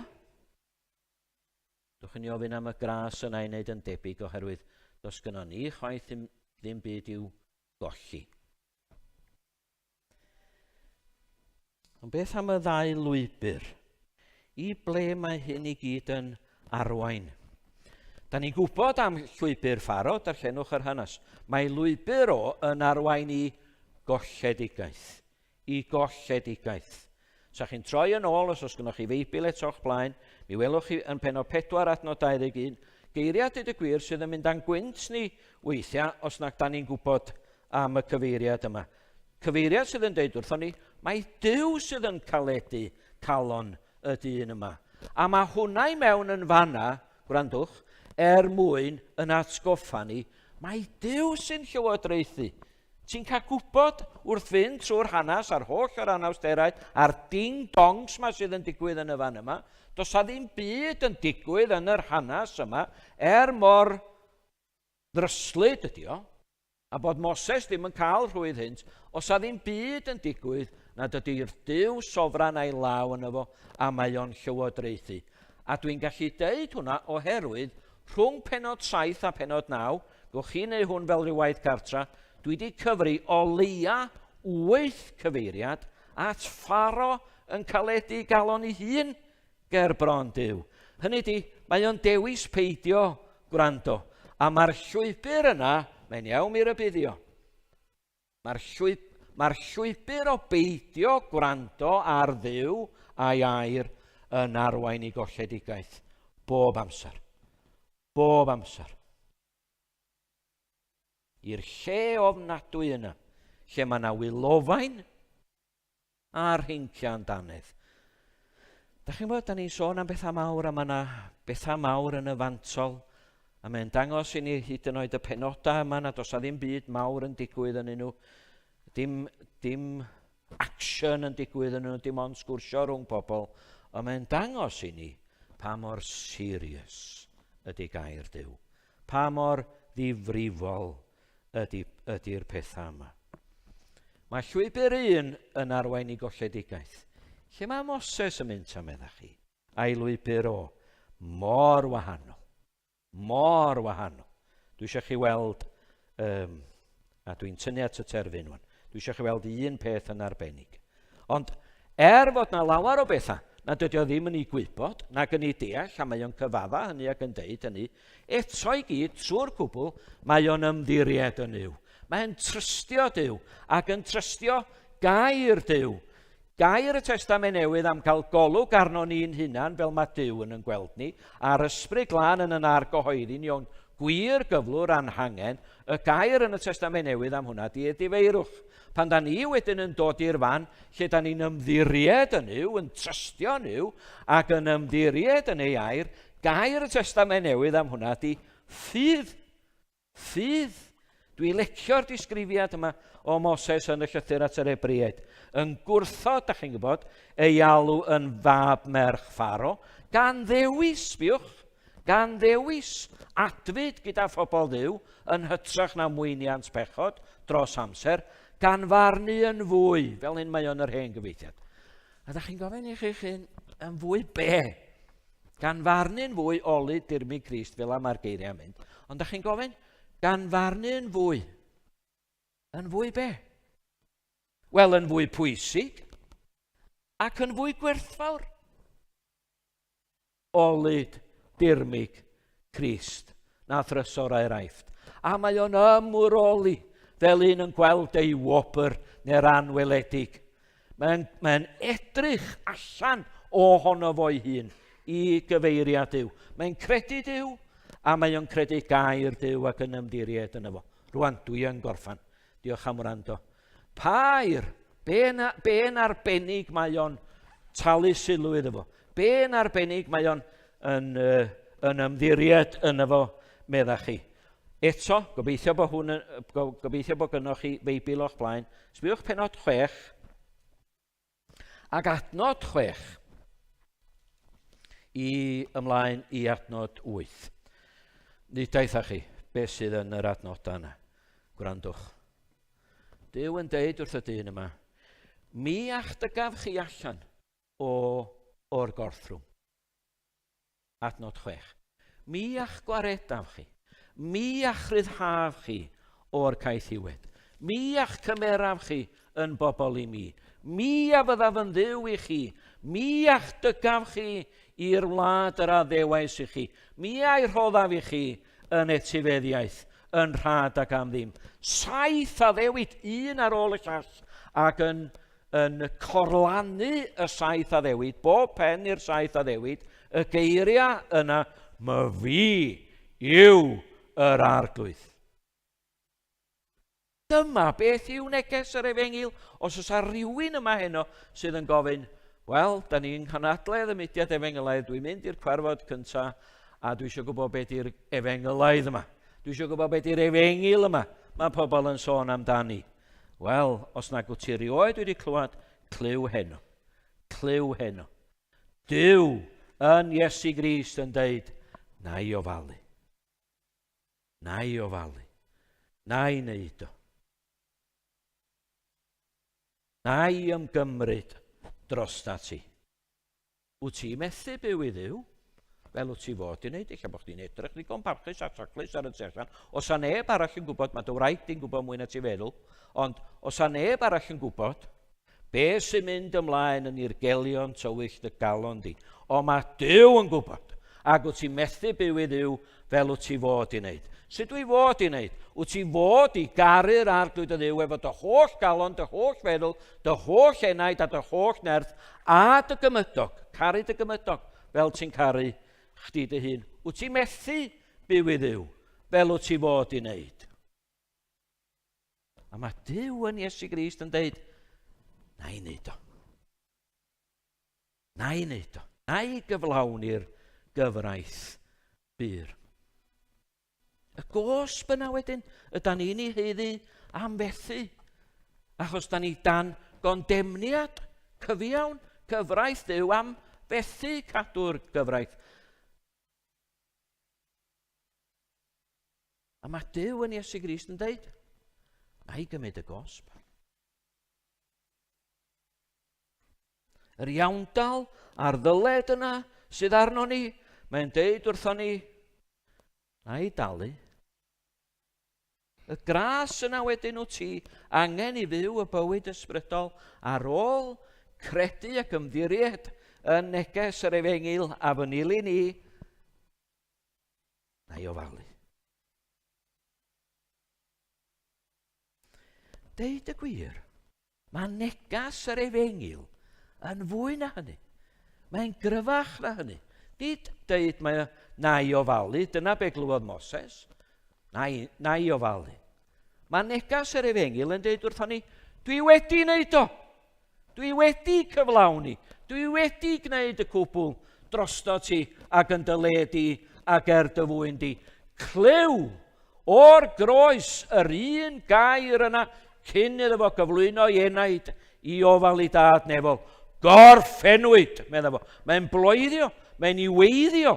Dwch yn ofyn am y gras yna i wneud yn debyg oherwydd dos gynno ni chwaith ddim byd i'w golli. Ond beth am y ddau lwybr? I ble mae hyn i gyd yn arwain? Da ni'n gwybod am llwybr Pharo, darllenwch yr hanes. Mae lwybr o yn arwain i golledigaeth. I golledigaeth. Sa chi'n troi yn ôl, os oes gynnwch chi Feibl eto'ch blaen, mi welwch chi yn penod 4 adnod 21, geiriad dyd y gwir sydd yn mynd a'n gwynt ni weithiau os nag da ni'n gwybod am y cyfeiriad yma. Cyfeiriad sydd yn deud wrthon ni, mae Duw sydd yn caledu calon y dyn yma. A mae hwnna i mewn yn fanna, gwrandwch, mwyn yn atgoffa ni, mae Duw sy'n llywodraethu. Ti'n cael gwybod wrth fynd trwy'r hanes a'r holl o'r anawsterau a'r ding-dongs yma sydd yn digwydd yn y fan yma. Does a ddim byd yn digwydd yn yr hanes yma mor ddryslyd ydi o. A bod Moses ddim yn cael rhwydd hynt. Os a ddim byd yn digwydd nad ydy'r Duw sofran a'i law yn efo a mae o'n llywodraethu. A dwi'n gallu deud hwnna oherwydd rhwng penod 7 a penod 9, gwch chi neu hwn fel rhyw waith cartra, dwi wedi cyfri o leia 8 cyfeiriad at Pharo yn caledu galon ei hun ger bron Duw. Hynny ydy, mae o'n dewis peidio gwrando. A mae'r llwybr yna, mae'n iawn mi rybuddio. Mae'r llwybr o beidio gwrando ar Dduw a'i air yn arwain i golledigaeth. Bob amser. Bob amser. I'r lle ofnadwy yna, lle mae yna wylofain a'r hincia'n danedd. Da chi'n bod, da ni'n sôn am bethau mawr, a mae yna bethau mawr yn y fantol, a mae'n dangos i ni hyd yn oed y penodau yma, na dos a ddim byd mawr yn digwydd yn nhw, dim action yn digwydd yn nhw, dim ond sgwrsio rhwng pobl, a mae'n dangos i ni pa mor serious ydy gair Duw, pa mor ddifrifol ydy'r pethau yma. Mae llwybr 1 yn arwain i golledigaeth. Lle mae Moses yn mynd am meddach chi? A'i lwybr o, mor wahanol. Mor wahanol. Dwi eisiau chi weld, a dwi'n tynnu at y terfyn wan, dwi eisiau chi weld un peth yn arbennig. Ond fod na lawer o bethau, nad ydy o ddim yn ei gwybod, nag yn ei deall, a mae o'n cyfadda hynny ac yn deud hynny, eto i gyd, trwy'r cwbl, mae o'n ymddiried yn Duw. Mae'n trystio Duw, ac yn trystio gair Duw. Gair y Testament Newydd am cael golwg arno ni'n hunan, fel mae Duw yn gweld ni, a'r ysbryd glân yn argyhoeddi ni o'n gwir gyflwr anhangen, y gair yn y Testament Newydd am hwnna di edifeirwch. Pan da ni wedyn yn dod i'r fan, lle da ni'n ymddiried yn yw, yn trystio yn yw, ac yn ymddiried yn ei air, gair y Testament Newydd am hwnna di ffydd. Ffydd. Dwi'n lecio'r disgrifiad yma o Moses yn y llythyr at yr Ebriaid. Yn gwrthod, da chi'n gwybod, ei alw yn fab merch Pharo, gan ddewis, biwch, gan ddewis adfyd gyda phobl Dduw yn hytrach na mwyniant pechod dros amser, gan farnu yn fwy, fel hyn mae o'n yr hen gyfeithiad. A da chi'n gofyn i chi'ch hyn, yn fwy be? Gan farnu'n fwy olyd dirmig Crist, fel am ar geiriau mynd. Ond da chi'n gofyn, gan farnu'n fwy. Yn fwy be? Wel, yn fwy pwysig ac yn fwy gwerthfawr. Olyd dirmig Crist na thrysorau'r aifft. A mae o'n ymwroli fel un yn gweld ei wobr neu'r anweledig. Mae'n edrych allan ohono fo'i hun i gyfeiriad Duw. Mae'n credu Duw a mae o'n credu gair Duw ac yn ymddiried yno fo. Rwan, dwi yn gorffan. Diolch am wrando. Pair, be'n arbennig mae o'n talu sylw iddo fo? Be'n arbennig mae o'n yn ymddiried yno fo, medda chi? Eto, gobeithio bod gynnwch chi Beibl o'ch blaen. Sbiwch penod 6 ac adnod 6 i ymlaen i adnod 8. Nid daitha chi beth sydd yn yr adnodau yna. Gwrandwch. Duw yn deud wrth y dyn yma, mi achdygaf chi allan o'r gorthrwm. Adnod 6. Mi ach gwaredaf chi. Mi ach ryddhaf chi o'r caethiwed. Mi ach cymeraf chi yn bobl i mi. Mi a fyddaf yn dduw i chi. Mi ach dygaf chi i'r wlad yr addewais i chi. Mi a'i rhoddaf i chi yn etifeddiaeth, yn rhad ac am ddim. 7 addewid, un ar ôl y llall, ac yn corlannu y 7 addewid, bob pen i'r 7 addewid, y geiriau yna, my fi yw yr arglwydd. Dyma beth yw neges yr Efengil. Os oes rhywun yma heno sydd yn gofyn, wel, da ni'n Cynhadledd y mudiad Efengelaidd, dwi'n mynd i'r cwarfod cyntaf a dwi eisiau gwybod beth yw'r Efengelaidd yma. Dwi eisiau gwybod beth yw'r Efengil yma. Mae pobl yn sôn amdani. Wel, os nag wyt ti rioed wedi clywed, clyw heno. Clyw heno. Duw yn Iesu Grist yn deud, na i ofalu. Na i ofalu. Na i wneud o. Na i ymgymryd drosta ti. Wyt ti methu byw i Dduw? Fel wyt ti fod i wneud, eich bod chdi'n edrych ddigon parchus a traclus ar y terfan. Os a neb arall yn gwybod, mae dy wraig di'n gwybod mwy na ti feddwl, ond os a neb arall yn gwybod, be sy'n mynd ymlaen yn i'r gelion tywyll dy galon di. Ond mae Duw yn gwybod, ac wyt ti methu byw i Dduw fel wyt ti fod i wneud. Sut dwi fod i wneud? Wyt ti fod i garu'r arglwydd y Dduw efo dy holl galon, dy holl feddwl, dy holl enaid a dy holl nerth, a dy gymydog, caru dy gymydog, fel ti'n caru chdi dy hun. Wyt ti methu byw i Dduw fel wyt ti fod i wneud? A mae Duw yn Iesu Grist yn deud, na i wneud o. Na i wneud o. Na i gyflawni'r gyfraith byr. Y gosb yna wedyn, yda ni'n ei heiddi am fethu. Achos da ni dan gondemniad cyfiawn, cyfraith Duw am fethu cadw'r gyfraith. A mae Duw yn Iesu Grist yn deud, na i gymryd y gosb. Yr iawndal a'r ddyled yna sydd arno ni, mae'n deud wrthon ni, na i dalu. Y gras yna wedyn wyt ti angen i fyw y bywyd ysbrydol ar ôl credu ac ymddiried yn neges yr Efengil a fy nili ni, na i ofalu. Deud y gwir, mae negas yr Efengil yn fwy na hynny. Mae'n gryfach na hynny. Nid deud mae na i ofalu, dyna be glwodd Moses. Na i ofalu. Mae negas yr Efengil yn deud wrthon ni, dwi wedi wneud o. Dwi wedi cyflawni. Dwi wedi gwneud y cwbl drosto ti ac yn dy le di ac dy fwyn di. Clyw O'r groes yr un gair yna cyn iddo fo gyflwyno i enaid i ofal i dad nefol. Gorffenwyd, meddwl fo. Mae'n bloeddio, mae'n iweiddio,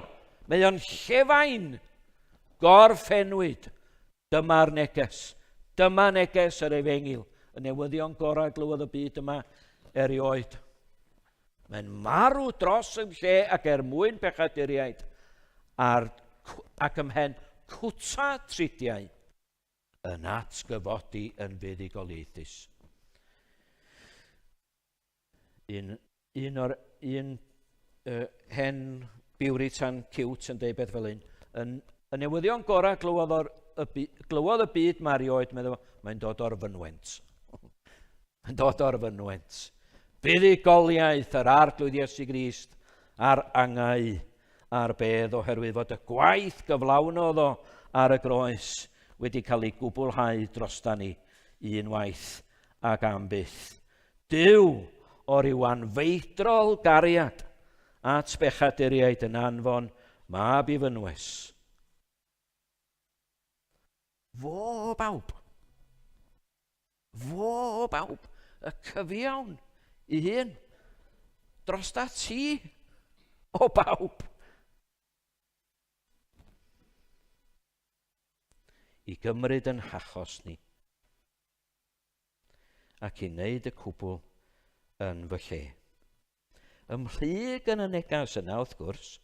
mae o'n llefain. Gorffenwyd. Dyma'r neges. Dyma neges yr efengil. Y newyddion gorau glywodd y byd yma erioed. Mae'n marw dros yn lle ac mwyn pechaduriaid ac ymhen cwta tridiau yn atgyfodi yn fuddugoliaethus. Un hen biwritan ciwt yn deud beth fel un. Y newyddion gorau glywodd y byd ma erioed, meddwl, mae'n dod o'r fynwent. Mae'n dod o'r fynwent. Fuddugoliaeth yr arglwydd Iesu Grist a'r angau a'r bedd oherwydd fod y gwaith gyflawnodd o ar y groes wedi cael ei gwblhau drosda ni unwaith ac am byth. Duw o ryw anfeidrol gariad at bechaduriaid yn anfon mab i fynwes. Fo bawb, y cyfiawn un dros da ti o bawb. I gymryd yn hachos ni ac i wneud y cwbl yn fy lle. Ymhlug yn y negas yna wrth gwrs,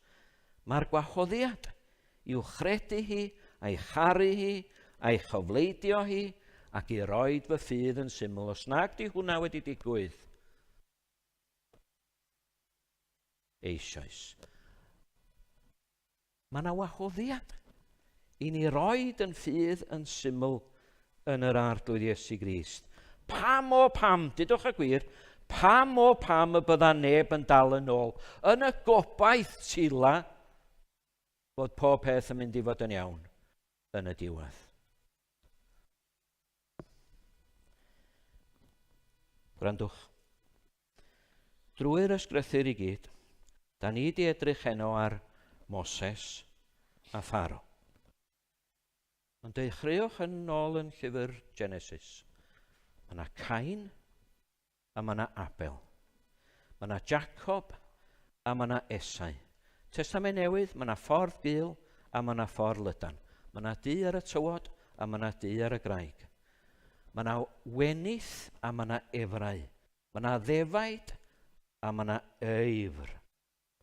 mae'r gwahoddiad i'w chredu hi, a'i charu hi, a'i chofleidio hi, ac i roed fy ffydd yn syml. Os nag di hwnna wedi digwydd, eisoes. Mae yna wahoddiad i ni roed yn ffydd yn syml yn yr arglwydd Iesu Grist. Pam o pam, dydwch y gwir, pam o pam y bydda neb yn dal yn ôl yn y gobaith tila bod pob peth yn mynd i fod yn iawn yn y diwedd. Gwrandwch, drwy'r ysgrythur i gyd, da ni di edrych heno ar Moses a Pharo. Ond dechreuwch yn ôl yn llyfr Genesis. Mae yna Cain a mae yna Abel. Mae yna Jacob a mae yna Esau. Testament Newydd, mae yna ffordd gul a mae yna ffordd lydan. Mae yna du ar y tywod a mae yna du ar y graig. Mae yna wenith a mae yna efrau. Mae yna ddefaid a mae yna eifr.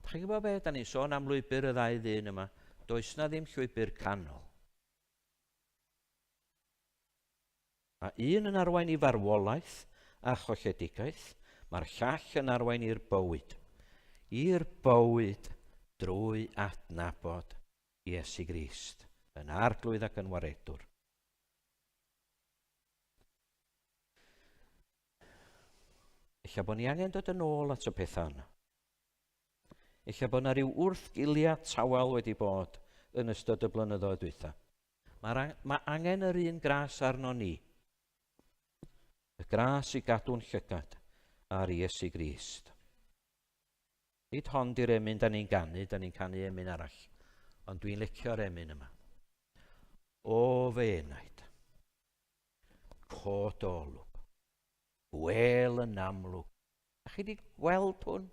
Chi'n gwybod beth, da ni'n sôn am lwybr y ddau ddyn yma. Does na ddim llwybr canol. Mae un yn arwain i farwolaeth a cholledigaeth, mae'r llall yn arwain i'r bywyd. I'r bywyd drwy adnabod Iesu Grist, yn arglwydd ac yn waredwr. Ella bod ni angen dod yn ôl at y pethau yna. Ella bod yna ryw wrthgiliad tawel wedi bod yn ystod y blynyddoedd dwytha. Mae angen yr un gras arno ni. Y gras i gadw'n llygad ar Iesu Grist. Nid hon di'r emyn da ni'n ganu, da ni'n canu emyn arall. Ond dwi'n licio'r emyn yma. O fy enaid, cod olwg, gwel yn amlwg. A chi wedi gweld hwn?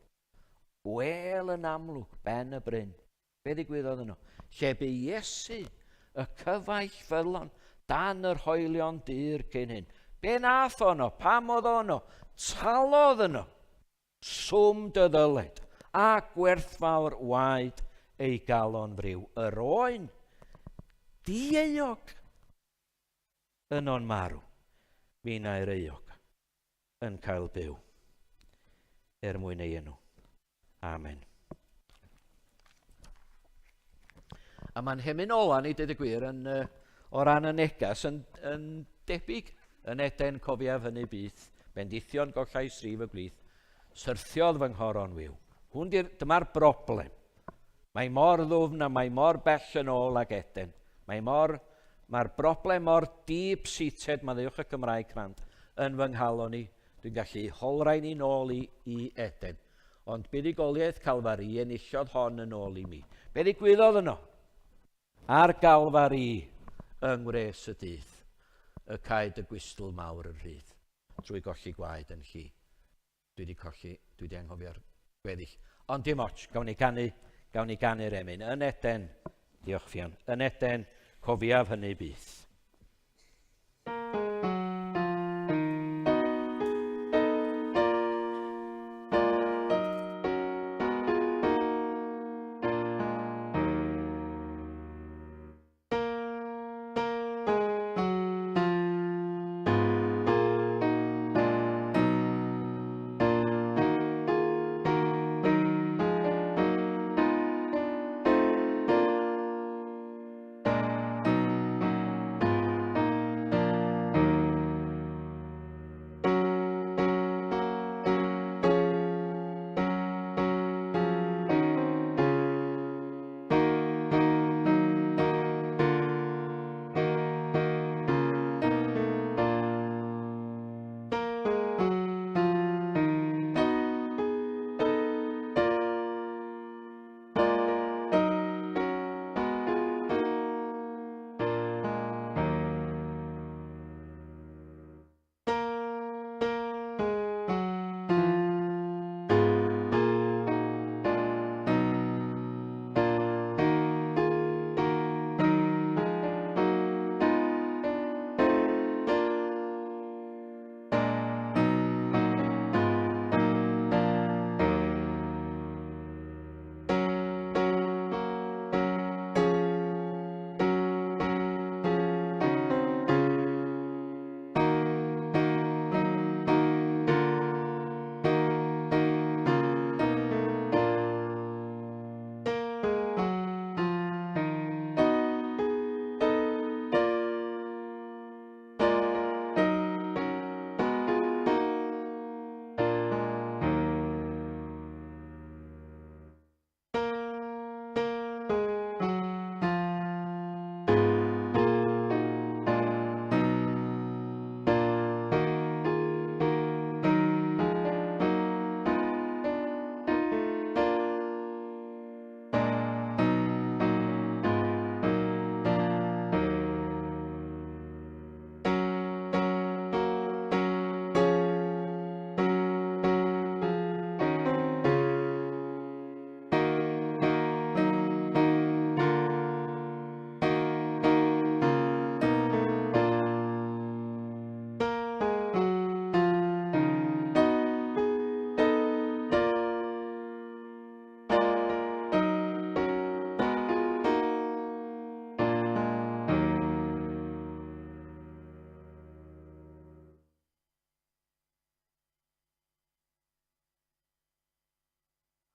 Gwel yn amlwg, ben y bryn. Be ddigwyddodd yno? Lle bu Iesu, y cyfaill fylon, dan yr hoelion dyr cyn hyn. Be nath ono? Pam oedd ono? Talodd yno. Swm dy ddyled. A gwerthfawr waed ei galon friw. Yr oen dieuog yn o'n marw. Mi na'r euog yn cael byw. Mwyn ei enw. Amen. A mae'n hemyn ola ni, dweud y gwir, o ran y negas yn debyg yn Eden cofiaf hynny byth, bendithion gollais rif y blith, syrthiodd fy nghoron wyw. Dyma'r broblem. Mae mor ddwfn a mae mor bell yn ôl ag Eden. Mae'r broblem mor deep-seated, mae ddewch y Cymraeg crant, yn fy nghalon ni. Dwi'n gallu holrai ni nôl i Eden. Ond buddugoliaeth Calfari enillodd hon yn ôl i mi. Be ddigwyddodd yno? Ar Galfari, yng ngwres y dydd, y caed y gwystl mawr yr rhydd, trwy golli gwaed yn chi. Dwi wedi anghofio'r gweddill. Ond dim ots, gawn ni ganu'r emyn. Yn Eden, diolch Fian, yn Eden, cofiaf hynny byth.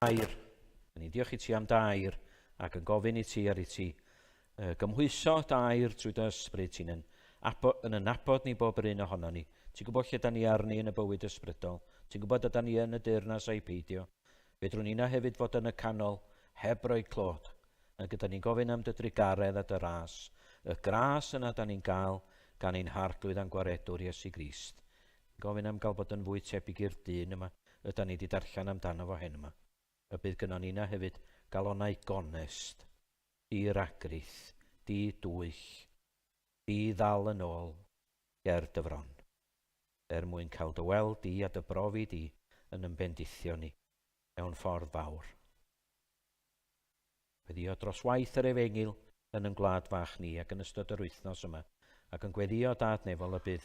Dair. Ni diolch i ti am dair ac yn gofyn i ti ar i ti gymhwyso dair trwy dy ysbryd ti'n yn nabod ni bob yr un ohono ni. Ti'n gwybod lle da ni arni yn y bywyd ysbrydol. Ti'n gwybod da ni yn y deyrnas a'i peidio. Fedrwn ni na hefyd fod yn y canol heb roi clod. A gyda ni'n gofyn am dy drigaredd a dy ras. Y gras yna da ni'n gael gan ein harglwydd a'n gwaredwr Iesu Grist. Gofyn am gael bod yn fwy tebyg i'r dyn yma ydyn ni wedi darllen amdano fo hyn yma. Y bydd gynnon ni na hefyd galonau gonest, di ragryth, di dwyll, di ddal yn ôl, ger dyfron. Mwyn cael dy weld di a dy brofi di yn ymbendythio ni mewn ffordd fawr. Gweddio dros waith yr Efengil yn gwlad fach ni ac yn ystod yr wythnos yma ac yn gweddio dad nefol y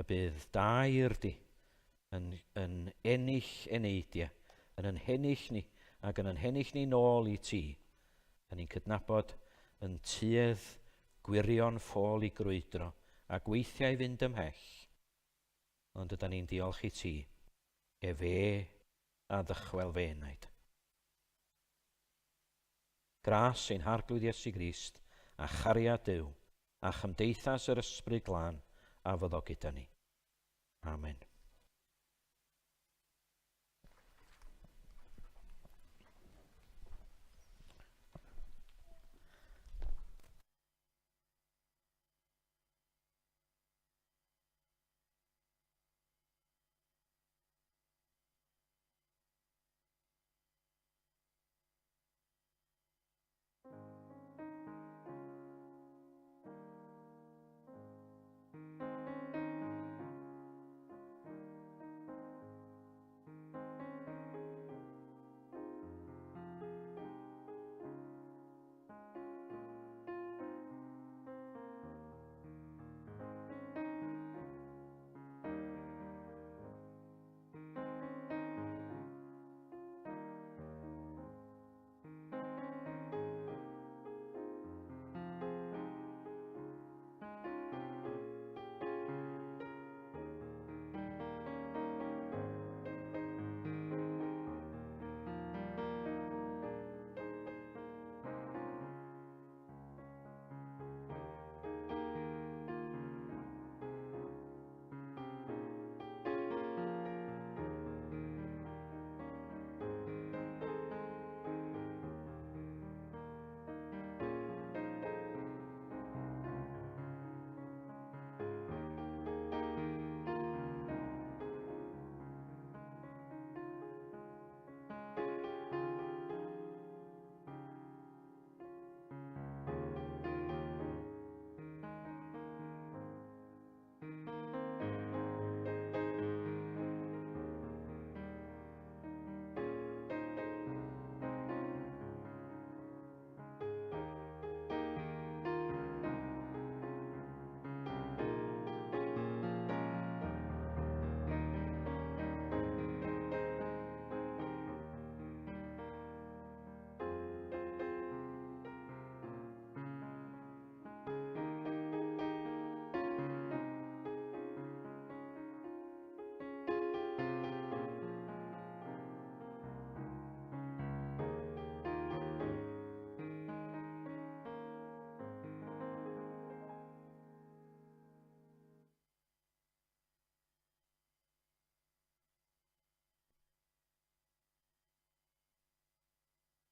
bydd dair di yn ennill eneidia, yn hennill ni ac yn hennill ni nôl i ti. A ni'n cydnabod yn tuedd gwirion ffôl i grwydro a gweithiau fynd ymhell. Ond ydyn ni'n diolch i ti, fe a ddychwel fe naid. Gras ein harglwydd Iesu Grist a chariad Duw a chymdeithas yr ysbryd glân a fyddo gyda ni. Amen.